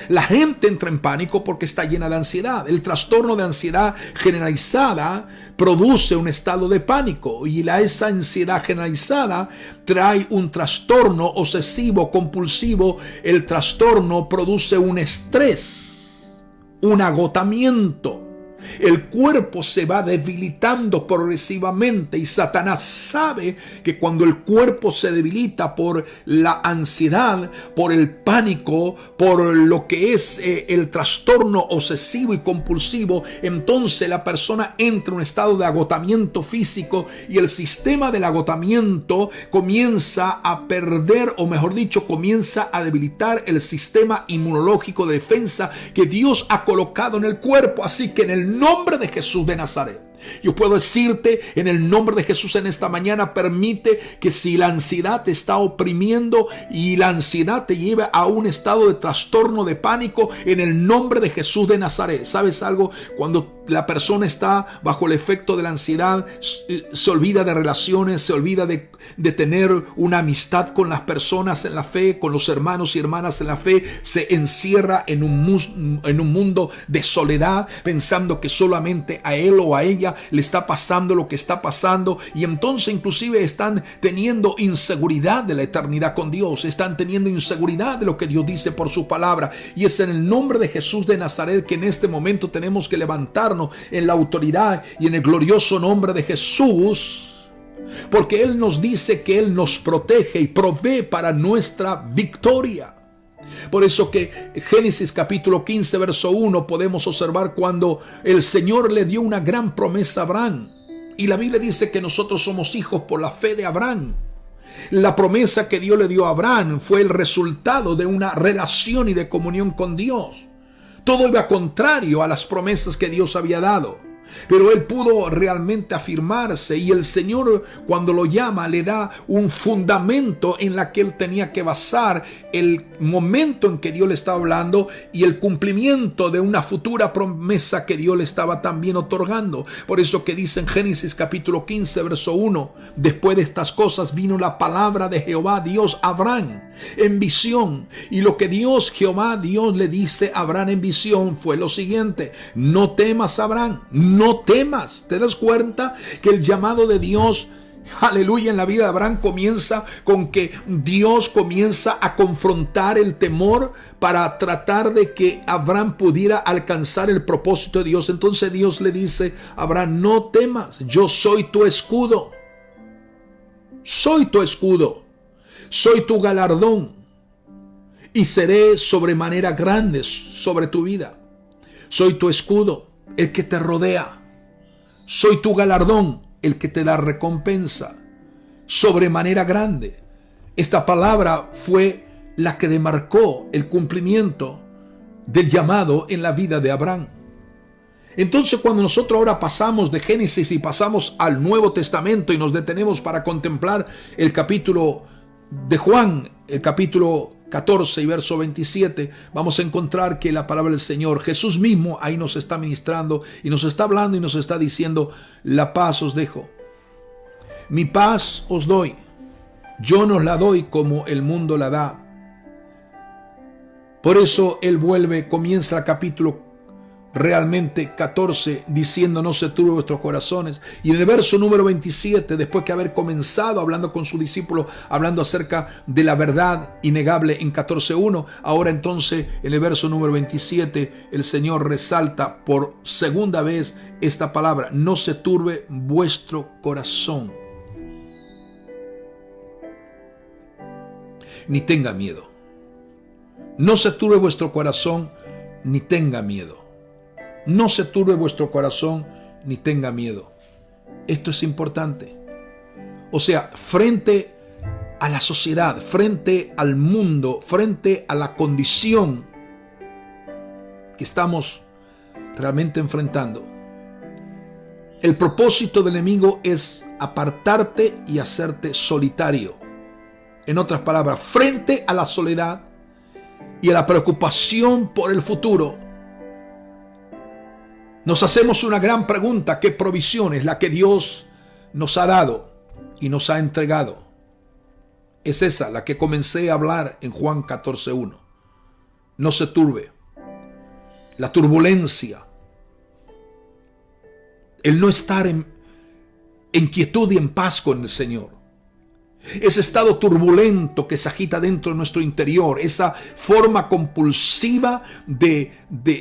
La gente entra en pánico porque está llena de ansiedad. El trastorno de ansiedad generalizada produce un estado de pánico, y esa ansiedad generalizada trae un trastorno obsesivo compulsivo. El trastorno produce un estrés, un agotamiento. El cuerpo se va debilitando progresivamente y Satanás sabe que cuando el cuerpo se debilita por la ansiedad, por el pánico, por lo que es el trastorno obsesivo y compulsivo, entonces la persona entra en un estado de agotamiento físico y el sistema del agotamiento comienza a perder, o mejor dicho, comienza a debilitar el sistema inmunológico de defensa que Dios ha colocado en el cuerpo. Así que en el nombre de Jesús de Nazaret, yo puedo decirte en el nombre de Jesús en esta mañana, permite que si la ansiedad te está oprimiendo y la ansiedad te lleva a un estado de trastorno, de pánico, en el nombre de Jesús de Nazaret. ¿Sabes algo? Cuando la persona está bajo el efecto de la ansiedad, se olvida de relaciones, se olvida de tener una amistad con las personas en la fe, con los hermanos y hermanas en la fe, se encierra en un mundo de soledad, pensando que solamente a él o a ella le está pasando lo que está pasando, y entonces inclusive están teniendo inseguridad de la eternidad con Dios, están teniendo inseguridad de lo que Dios dice por su palabra. Y es en el nombre de Jesús de Nazaret que en este momento tenemos que levantarnos en la autoridad y en el glorioso nombre de Jesús, porque Él nos dice que Él nos protege y provee para nuestra victoria. Por eso que Génesis capítulo 15 verso 1 podemos observar cuando el Señor le dio una gran promesa a Abraham, y la Biblia dice que nosotros somos hijos por la fe de Abraham. La promesa que Dios le dio a Abraham fue el resultado de una relación y de comunión con Dios. Todo iba contrario a las promesas que Dios había dado, pero él pudo realmente afirmarse, y el Señor, cuando lo llama, le da un fundamento en la que él tenía que basar el momento en que Dios le estaba hablando y el cumplimiento de una futura promesa que Dios le estaba también otorgando. Por eso que dice en Génesis capítulo 15 verso 1: después de estas cosas vino la palabra de Jehová Dios a Abraham en visión, y lo que Jehová Dios le dice a Abraham en visión fue lo siguiente: no temas, Abraham, no temas. ¿Te das cuenta que el llamado de Dios, aleluya, en la vida de Abraham comienza con que Dios comienza a confrontar el temor para tratar de que Abraham pudiera alcanzar el propósito de Dios? Entonces Dios le dice a Abraham: no temas, yo soy tu escudo, soy tu escudo, soy tu galardón, y seré sobremanera grande sobre tu vida. Soy tu escudo, el que te rodea. Soy tu galardón, el que te da recompensa sobremanera grande. Esta palabra fue la que demarcó el cumplimiento del llamado en la vida de Abraham. Entonces, cuando nosotros ahora pasamos de Génesis y pasamos al Nuevo Testamento y nos detenemos para contemplar el capítulo de Juan, el capítulo 14 y verso 27, vamos a encontrar que la palabra del Señor, Jesús mismo ahí nos está ministrando y nos está hablando y nos está diciendo: la paz os dejo, mi paz os doy, yo no la doy como el mundo la da. Por eso Él comienza el capítulo realmente 14 diciendo: no se turben vuestros corazones. Y en el verso número 27, después que haber comenzado hablando con su discípulo, hablando acerca de la verdad innegable en 14:1, ahora entonces en el verso número 27 el Señor resalta por segunda vez esta palabra: no se turbe vuestro corazón, ni tenga miedo. No se turbe vuestro corazón, ni tenga miedo. No se turbe vuestro corazón, ni tenga miedo. Esto es importante. O sea, frente a la sociedad, frente al mundo, frente a la condición que estamos realmente enfrentando, el propósito del enemigo es apartarte y hacerte solitario. En otras palabras, frente a la soledad y a la preocupación por el futuro, nos hacemos una gran pregunta: ¿qué provisión es la que Dios nos ha dado y nos ha entregado? Es esa la que comencé a hablar en Juan 14:1. No se turbe. La turbulencia, el no estar en quietud y en paz con el Señor, ese estado turbulento que se agita dentro de nuestro interior, esa forma compulsiva de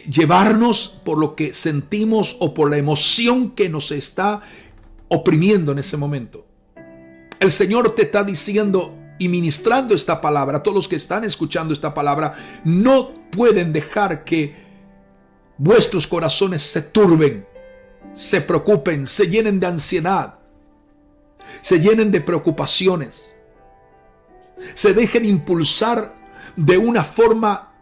llevarnos por lo que sentimos o por la emoción que nos está oprimiendo en ese momento. El Señor te está diciendo y ministrando esta palabra, a todos los que están escuchando esta palabra, no pueden dejar que vuestros corazones se turben, se preocupen, se llenen de ansiedad, se llenen de preocupaciones, se dejen impulsar de una forma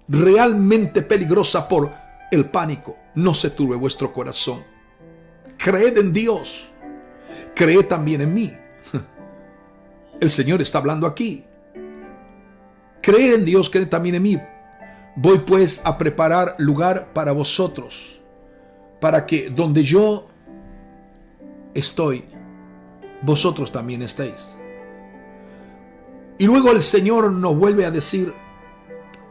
realmente peligrosa por el pánico. No se turbe vuestro corazón. Creed en Dios, creed también en mí. El Señor está hablando aquí. Cree en Dios, cree también en mí. Voy pues a preparar lugar para vosotros, para que donde yo estoy, vosotros también estéis. Y luego el Señor nos vuelve a decir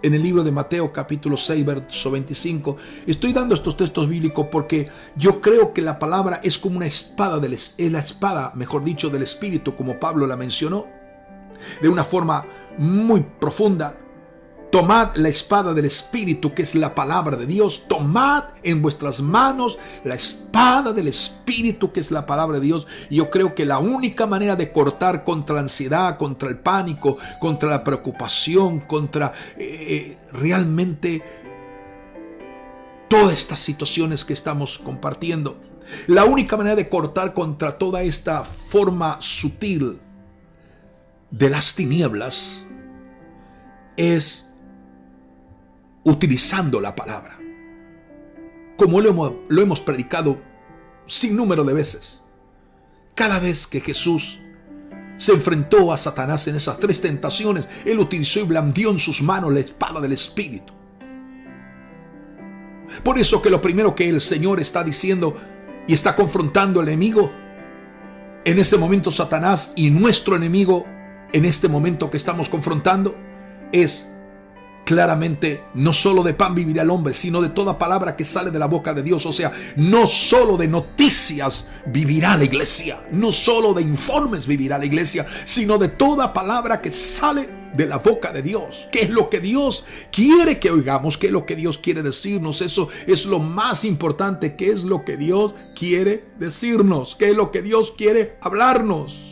en el libro de Mateo capítulo 6 verso 25. Estoy dando estos textos bíblicos porque yo creo que la palabra es como una espada, es la espada, mejor dicho, del Espíritu, como Pablo la mencionó de una forma muy profunda. Tomad la espada del Espíritu, que es la palabra de Dios. Tomad en vuestras manos la espada del Espíritu, que es la palabra de Dios. Y yo creo que la única manera de cortar contra la ansiedad, contra el pánico, contra la preocupación, contra realmente todas estas situaciones que estamos compartiendo, la única manera de cortar contra toda esta forma sutil de las tinieblas es utilizando la palabra, como lo hemos predicado sin número de veces. Cada vez que Jesús se enfrentó a Satanás en esas 3 tentaciones, Él utilizó y blandió en sus manos la espada del Espíritu. Por eso que lo primero que el Señor está diciendo y está confrontando al enemigo, en ese momento Satanás y nuestro enemigo, en este momento que estamos confrontando, es claramente: no solo de pan vivirá el hombre, sino de toda palabra que sale de la boca de Dios. O sea, no solo de noticias vivirá la iglesia, no solo de informes vivirá la iglesia, sino de toda palabra que sale de la boca de Dios. ¿Qué es lo que Dios quiere que oigamos? ¿Qué es lo que Dios quiere decirnos? Eso es lo más importante. ¿Qué es lo que Dios quiere decirnos? ¿Qué es lo que Dios quiere hablarnos?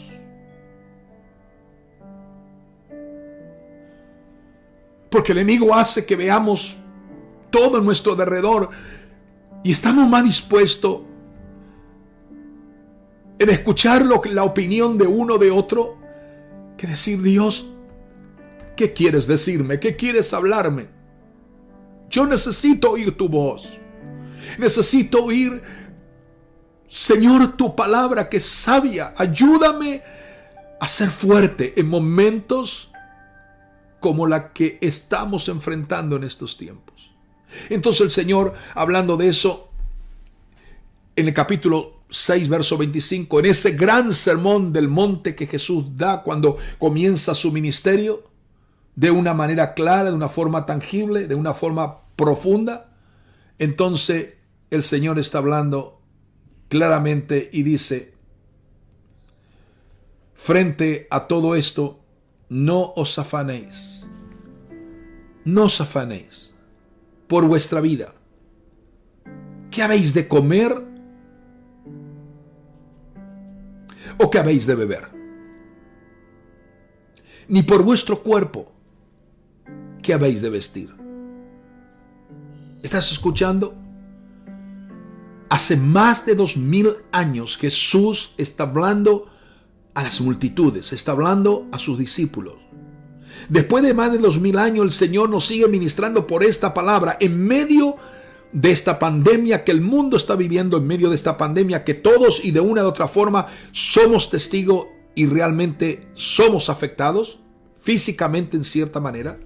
Porque el enemigo hace que veamos todo en nuestro derredor y estamos más dispuestos en escuchar la opinión de uno de otro que decir: Dios, ¿qué quieres decirme? ¿Qué quieres hablarme? Yo necesito oír tu voz. Necesito oír, Señor, tu palabra que es sabia. Ayúdame a ser fuerte en momentos como la que estamos enfrentando en estos tiempos. Entonces el Señor, hablando de eso, en el capítulo 6, verso 25, en ese gran sermón del monte que Jesús da cuando comienza su ministerio, de una manera clara, de una forma tangible, de una forma profunda, entonces el Señor está hablando claramente y dice: frente a todo esto, no os afanéis por vuestra vida. ¿Qué habéis de comer? ¿O qué habéis de beber? Ni por vuestro cuerpo, ¿qué habéis de vestir? ¿Estás escuchando? Hace más de 2000 años Jesús está hablando a las multitudes, está hablando a sus discípulos. Después de más de 2000 años, el Señor nos sigue ministrando por esta palabra en medio de esta pandemia que el mundo está viviendo, en medio de esta pandemia que todos y de una u otra forma somos testigos y realmente somos afectados físicamente en cierta manera.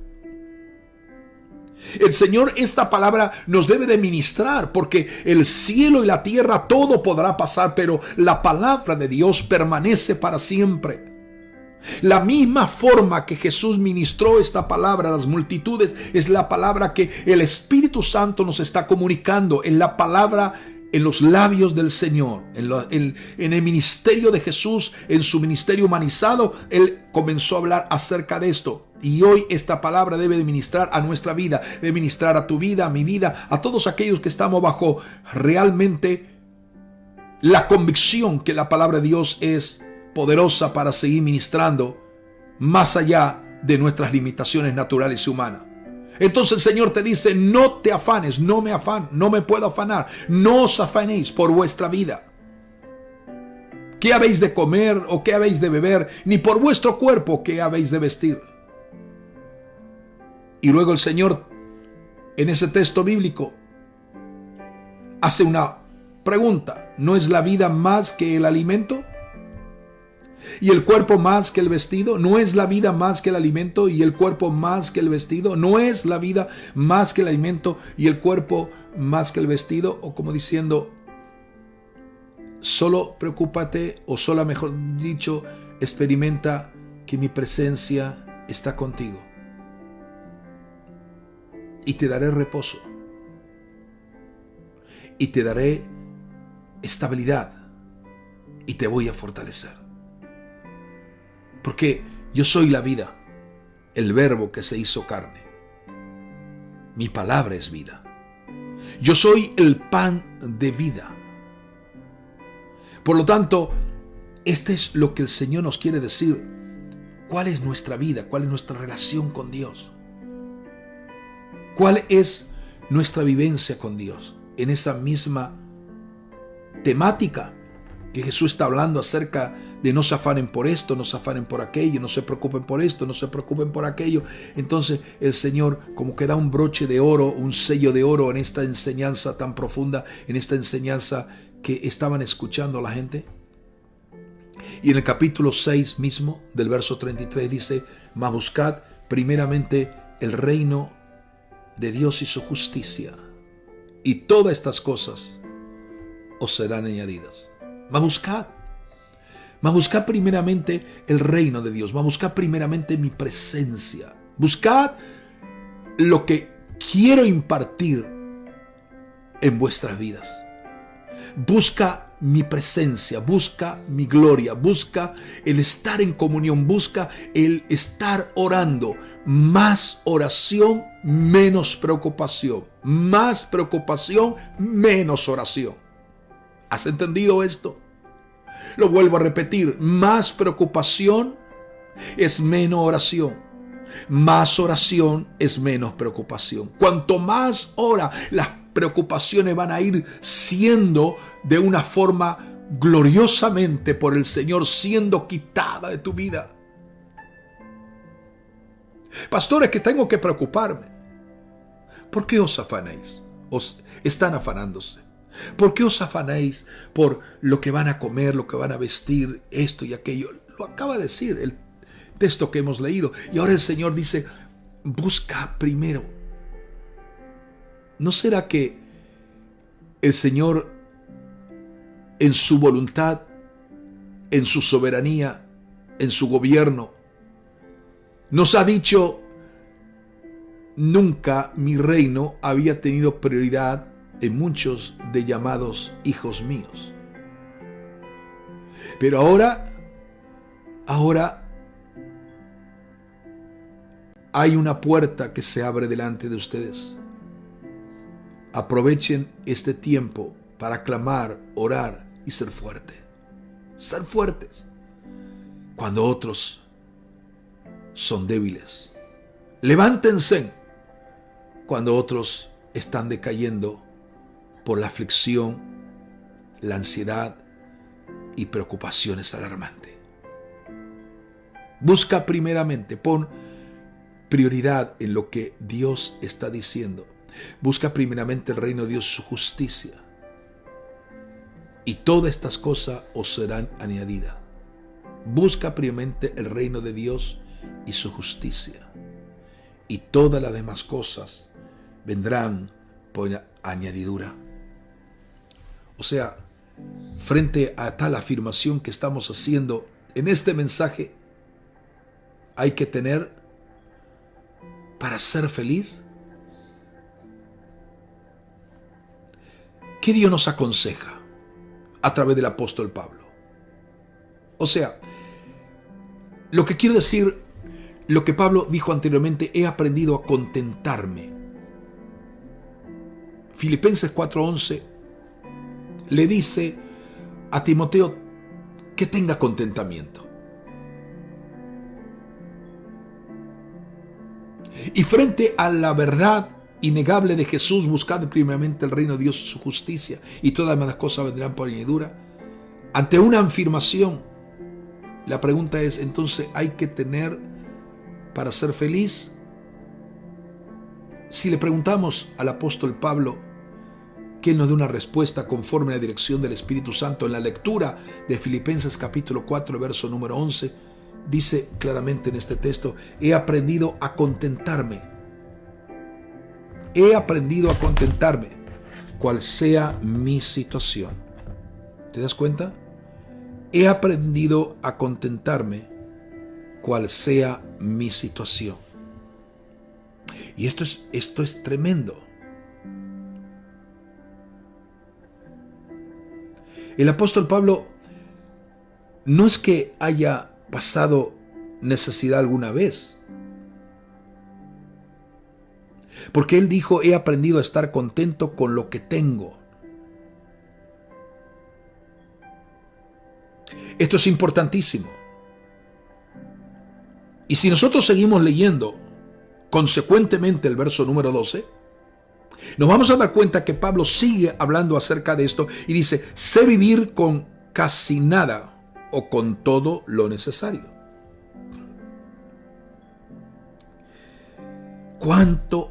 El Señor, esta palabra nos debe de ministrar, porque el cielo y la tierra todo podrá pasar, pero la palabra de Dios permanece para siempre. La misma forma que Jesús ministró esta palabra a las multitudes es la palabra que el Espíritu Santo nos está comunicando. Es la palabra en los labios del Señor, en el ministerio de Jesús, en su ministerio humanizado, Él comenzó a hablar acerca de esto. Y hoy esta palabra debe de ministrar a nuestra vida, debe ministrar a tu vida, a mi vida, a todos aquellos que estamos bajo realmente la convicción que la palabra de Dios es poderosa para seguir ministrando más allá de nuestras limitaciones naturales y humanas. Entonces el Señor te dice, no te afanes, no me puedo afanar, no os afanéis por vuestra vida. ¿Qué habéis de comer o qué habéis de beber? Ni por vuestro cuerpo, ¿qué habéis de vestir? Y luego el Señor, en ese texto bíblico, hace una pregunta. ¿No es la vida más que el alimento? ¿Y el cuerpo más que el vestido? ¿No es la vida más que el alimento y el cuerpo más que el vestido? ¿No es la vida más que el alimento y el cuerpo más que el vestido? O como diciendo, solo preocúpate, o solo, mejor dicho, experimenta que mi presencia está contigo. Y te daré reposo. Y te daré estabilidad. Y te voy a fortalecer. Porque yo soy la vida, el verbo que se hizo carne. Mi palabra es vida. Yo soy el pan de vida. Por lo tanto, este es lo que el Señor nos quiere decir. ¿Cuál es nuestra vida? ¿Cuál es nuestra relación con Dios? ¿Cuál es nuestra vivencia con Dios? En esa misma temática que Jesús está hablando acerca de no se afanen por esto, no se afanen por aquello, no se preocupen por esto, no se preocupen por aquello. Entonces el Señor como que da un broche de oro, un sello de oro en esta enseñanza tan profunda, en esta enseñanza que estaban escuchando la gente. Y en el capítulo 6 mismo, del verso 33 dice, mas buscad primeramente el reino de Dios y su justicia, y todas estas cosas os serán añadidas. Mas buscad primeramente el reino de Dios, mas buscad primeramente mi presencia. Buscad lo que quiero impartir en vuestras vidas. Busca mi presencia, busca mi gloria, busca el estar en comunión, busca el estar orando. Más oración, menos preocupación. Más preocupación, menos oración. ¿Has entendido esto? Lo vuelvo a repetir. Más preocupación es menos oración. Más oración es menos preocupación. Cuanto más ora, las preocupaciones van a ir siendo de una forma gloriosamente por el Señor siendo quitada de tu vida. Pastor, es que tengo que preocuparme. ¿Por qué os afanáis? Os están afanándose. ¿Por qué os afanáis por lo que van a comer, lo que van a vestir, esto y aquello? Lo acaba de decir el texto que hemos leído. Y ahora el Señor dice, busca primero. ¿No será que el Señor en su voluntad, en su soberanía, en su gobierno, nos ha dicho, nunca mi reino había tenido prioridad en muchos de llamados hijos míos? Pero ahora hay una puerta que se abre delante de ustedes. Aprovechen este tiempo para clamar, orar y ser fuertes. Ser fuertes cuando otros son débiles. Levántense cuando otros están decayendo por la aflicción, la ansiedad y preocupaciones alarmantes. Busca primeramente, pon prioridad en lo que Dios está diciendo. Busca primeramente el reino de Dios y su justicia. Y todas estas cosas os serán añadidas. Busca primeramente el reino de Dios y su justicia. Y todas las demás cosas vendrán por añadidura. O sea, frente a tal afirmación que estamos haciendo en este mensaje, hay que tener, para ser feliz, ¿qué Dios nos aconseja a través del apóstol Pablo? O sea, lo que quiero decir, lo que Pablo dijo anteriormente, he aprendido a contentarme. Filipenses 4:11 le dice a Timoteo que tenga contentamiento. Y frente a la verdad innegable de Jesús, buscad primeramente el reino de Dios y su justicia, y todas las demás cosas vendrán por añadidura. Ante una afirmación, la pregunta es, entonces, ¿hay que tener para ser feliz? Si le preguntamos al apóstol Pablo, que él nos dé una respuesta conforme a la dirección del Espíritu Santo, en la lectura de Filipenses capítulo 4, verso número 11, dice claramente en este texto, he aprendido a contentarme. He aprendido a contentarme, cual sea mi situación. ¿Te das cuenta? He aprendido a contentarme, cual sea mi situación. Y esto es tremendo. El apóstol Pablo no es que haya pasado necesidad alguna vez, porque él dijo, he aprendido a estar contento con lo que tengo. Esto es importantísimo. Y si nosotros seguimos leyendo consecuentemente el verso número 12, nos vamos a dar cuenta que Pablo sigue hablando acerca de esto y dice, sé vivir con casi nada o con todo lo necesario. ¿Cuánta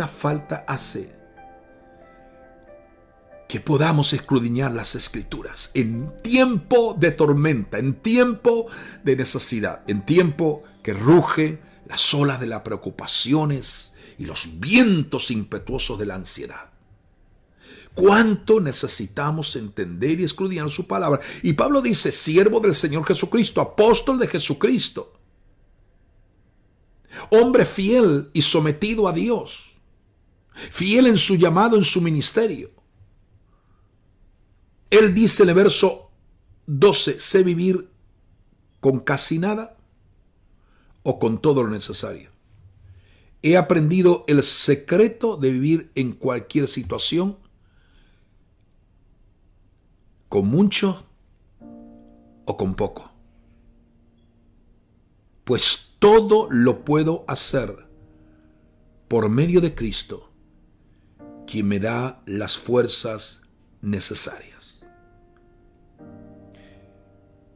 falta hace que podamos escudriñar las Escrituras en tiempo de tormenta, en tiempo de necesidad, en tiempo que ruge las olas de las preocupaciones y los vientos impetuosos de la ansiedad? ¿Cuánto necesitamos entender y escudriñar su palabra? Y Pablo dice, siervo del Señor Jesucristo, apóstol de Jesucristo, hombre fiel y sometido a Dios, fiel en su llamado, en su ministerio. Él dice en el verso 12, sé vivir con casi nada o con todo lo necesario. He aprendido el secreto de vivir en cualquier situación, con mucho o con poco. Pues todo lo puedo hacer por medio de Cristo, quien me da las fuerzas necesarias.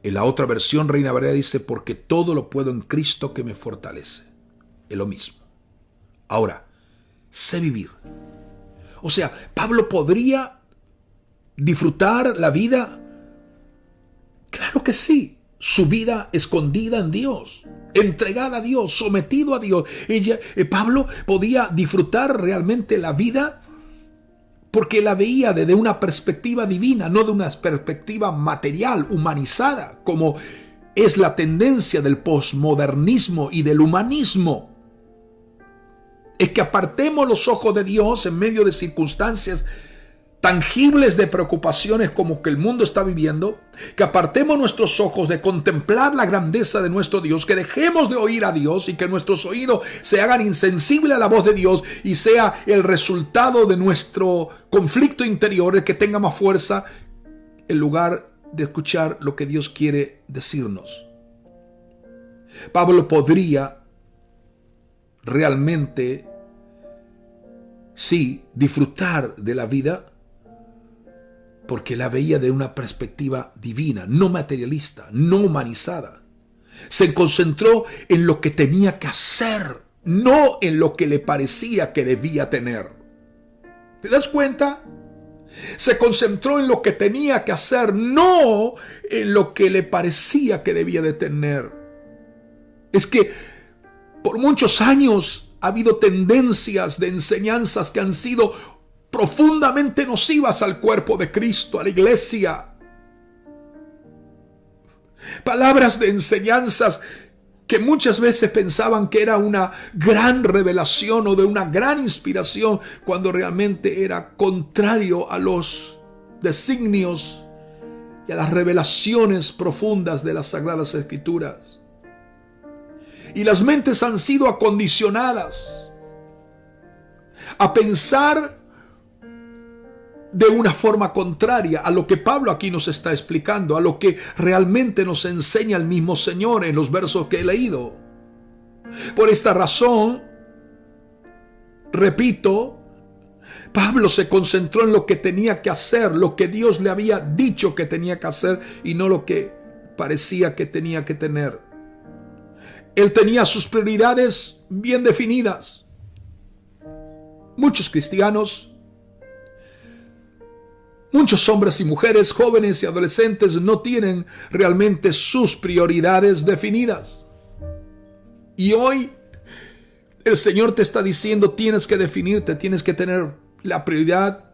En la otra versión, Reina Valera dice, porque todo lo puedo en Cristo que me fortalece. Es lo mismo. Ahora, sé vivir. O sea, Pablo podría disfrutar la vida. Claro que sí. Su vida escondida en Dios, entregada a Dios, sometido a Dios. Pablo podía disfrutar realmente la vida porque la veía desde una perspectiva divina, no de una perspectiva material, humanizada, como es la tendencia del posmodernismo y del humanismo. Es que apartemos los ojos de Dios en medio de circunstancias tangibles de preocupaciones como que el mundo está viviendo, que apartemos nuestros ojos de contemplar la grandeza de nuestro Dios, que dejemos de oír a Dios y que nuestros oídos se hagan insensibles a la voz de Dios y sea el resultado de nuestro conflicto interior el que tenga más fuerza en lugar de escuchar lo que Dios quiere decirnos. Pablo podría realmente, sí, disfrutar de la vida porque la veía de una perspectiva divina, no materialista, no humanizada. Se concentró en lo que tenía que hacer, no en lo que le parecía que debía tener. ¿Te das cuenta? Se concentró en lo que tenía que hacer, no en lo que le parecía que debía de tener. Es que por muchos años ha habido tendencias de enseñanzas que han sido profundamente nocivas al cuerpo de Cristo, a la iglesia. Palabras de enseñanzas que muchas veces pensaban que era una gran revelación o de una gran inspiración, cuando realmente era contrario a los designios y a las revelaciones profundas de las Sagradas Escrituras. Y las mentes han sido acondicionadas a pensar de una forma contraria a lo que Pablo aquí nos está explicando, a lo que realmente nos enseña el mismo Señor en los versos que he leído. Por esta razón, repito, Pablo se concentró en lo que tenía que hacer, lo que Dios le había dicho que tenía que hacer y no lo que parecía que tenía que tener. Él tenía sus prioridades bien definidas. Muchos cristianos, muchos hombres y mujeres, jóvenes y adolescentes no tienen realmente sus prioridades definidas. Y hoy el Señor te está diciendo, tienes que definirte, tienes que tener la prioridad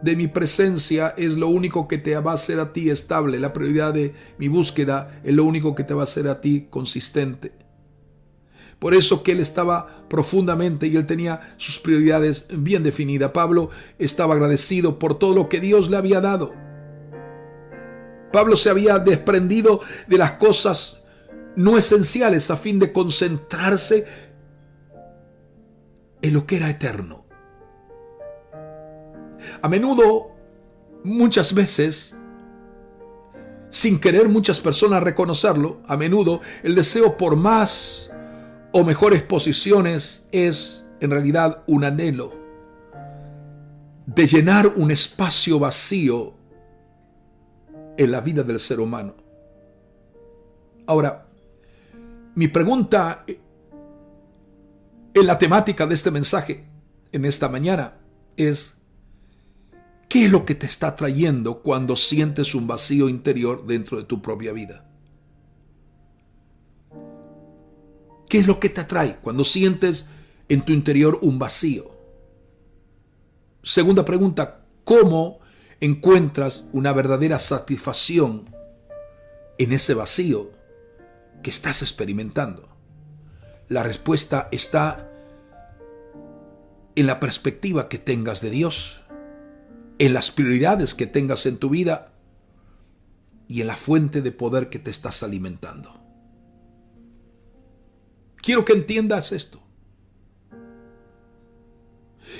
de mi presencia, es lo único que te va a hacer a ti estable. La prioridad de mi búsqueda es lo único que te va a hacer a ti consistente. Por eso que él estaba profundamente y él tenía sus prioridades bien definidas. Pablo estaba agradecido por todo lo que Dios le había dado. Pablo se había desprendido de las cosas no esenciales a fin de concentrarse en lo que era eterno. A menudo, muchas veces, sin querer muchas personas reconocerlo, a menudo el deseo por más o mejores posiciones es en realidad un anhelo de llenar un espacio vacío en la vida del ser humano. Ahora, mi pregunta en la temática de este mensaje en esta mañana es: ¿qué es lo que te está trayendo cuando sientes un vacío interior dentro de tu propia vida? ¿Qué es lo que te atrae cuando sientes en tu interior un vacío? Segunda pregunta: ¿cómo encuentras una verdadera satisfacción en ese vacío que estás experimentando? La respuesta está en la perspectiva que tengas de Dios, en las prioridades que tengas en tu vida y en la fuente de poder que te estás alimentando. Quiero que entiendas esto.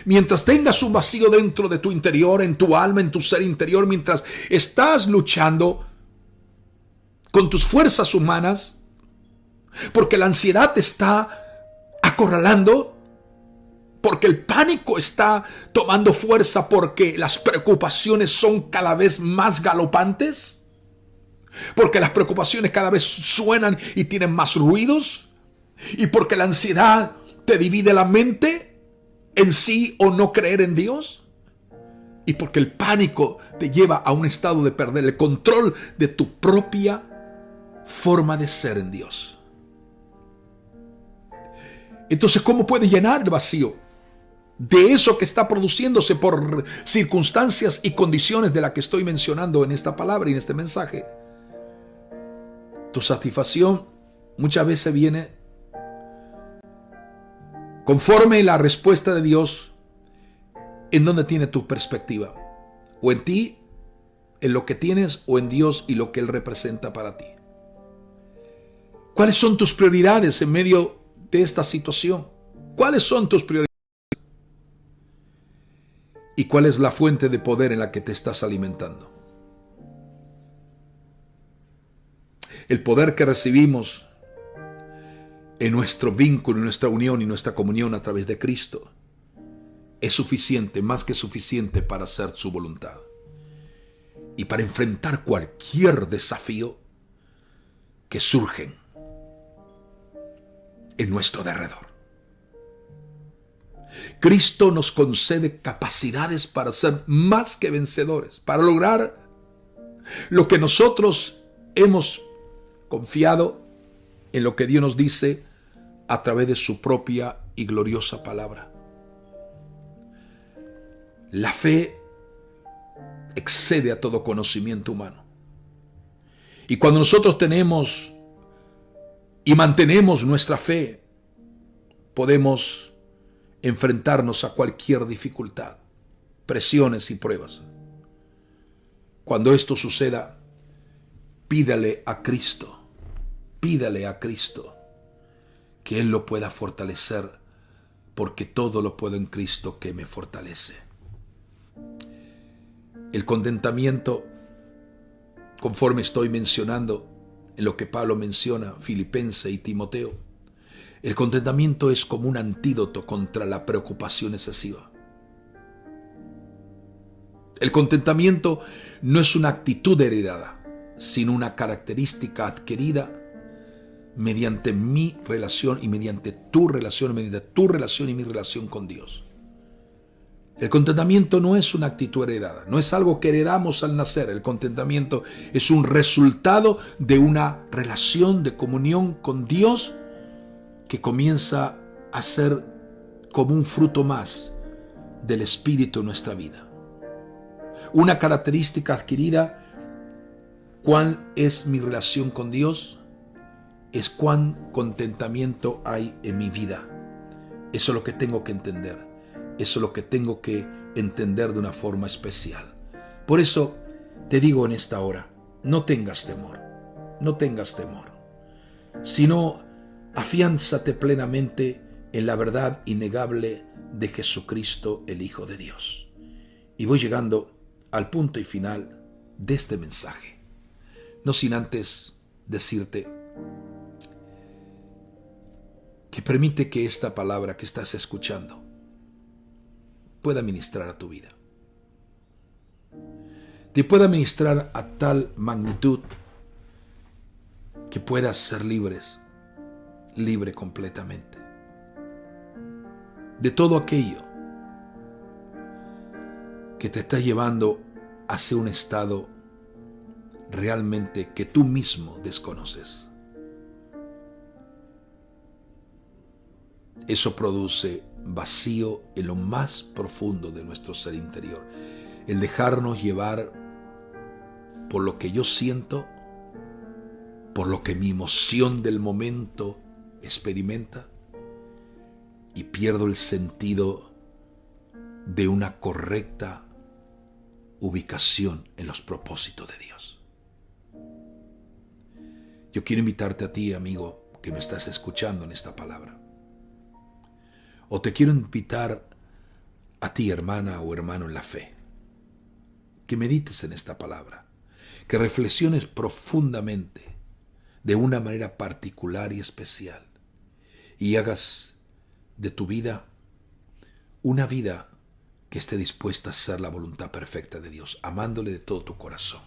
Mientras tengas un vacío dentro de tu interior, en tu alma, en tu ser interior, mientras estás luchando con tus fuerzas humanas, porque la ansiedad te está acorralando, porque el pánico está tomando fuerza, porque las preocupaciones son cada vez más galopantes, porque las preocupaciones cada vez suenan y tienen más ruidos, y porque la ansiedad te divide la mente en sí o no creer en Dios, y porque el pánico te lleva a un estado de perder el control de tu propia forma de ser en Dios. Entonces, ¿cómo puedes llenar el vacío de eso que está produciéndose por circunstancias y condiciones de las que estoy mencionando en esta palabra y en este mensaje? Tu satisfacción muchas veces viene conforme la respuesta de Dios en donde tiene tu perspectiva, o en ti, en lo que tienes, o en Dios y lo que Él representa para ti. ¿Cuáles son tus prioridades en medio de esta situación? ¿Cuáles son tus prioridades? ¿Y cuál es la fuente de poder en la que te estás alimentando? El poder que recibimos en nuestro vínculo, en nuestra unión y nuestra comunión a través de Cristo es suficiente, más que suficiente, para hacer su voluntad y para enfrentar cualquier desafío que surgen en nuestro derredor. Cristo nos concede capacidades para ser más que vencedores, para lograr lo que nosotros hemos confiado en lo que Dios nos dice a través de su propia y gloriosa palabra. La fe excede a todo conocimiento humano. Y cuando nosotros tenemos y mantenemos nuestra fe, podemos enfrentarnos a cualquier dificultad, presiones y pruebas. Cuando esto suceda, pídale a Cristo que Él lo pueda fortalecer, porque todo lo puedo en Cristo que me fortalece. El contentamiento, conforme estoy mencionando en lo que Pablo menciona, Filipenses y Timoteo, el contentamiento es como un antídoto contra la preocupación excesiva. El contentamiento no es una actitud heredada, sino una característica adquirida mediante mi relación y mediante tu relación y mi relación con Dios. El contentamiento no es una actitud heredada, no es algo que heredamos al nacer. El contentamiento es un resultado de una relación de comunión con Dios que comienza a ser como un fruto más del Espíritu en nuestra vida. Una característica adquirida, ¿cuál es mi relación con Dios? Es cuán contentamiento hay en mi vida. Eso es lo que tengo que entender. Eso es lo que tengo que entender de una forma especial. Por eso te digo en esta hora, no tengas temor, sino afiánzate plenamente en la verdad innegable de Jesucristo, el Hijo de Dios. Y voy llegando al punto y final de este mensaje, no sin antes decirte que permite que esta palabra que estás escuchando pueda ministrar a tu vida. Te pueda ministrar a tal magnitud que puedas ser libre completamente de todo aquello que te está llevando hacia un estado realmente que tú mismo desconoces. Eso produce vacío en lo más profundo de nuestro ser interior. El dejarnos llevar por lo que yo siento, por lo que mi emoción del momento experimenta, y pierdo el sentido de una correcta ubicación en los propósitos de Dios. Yo quiero invitarte a ti, amigo, que me estás escuchando en esta palabra. O te quiero invitar a ti, hermana o hermano en la fe, que medites en esta palabra, que reflexiones profundamente, de una manera particular y especial, y hagas de tu vida una vida que esté dispuesta a hacer la voluntad perfecta de Dios, amándole de todo tu corazón.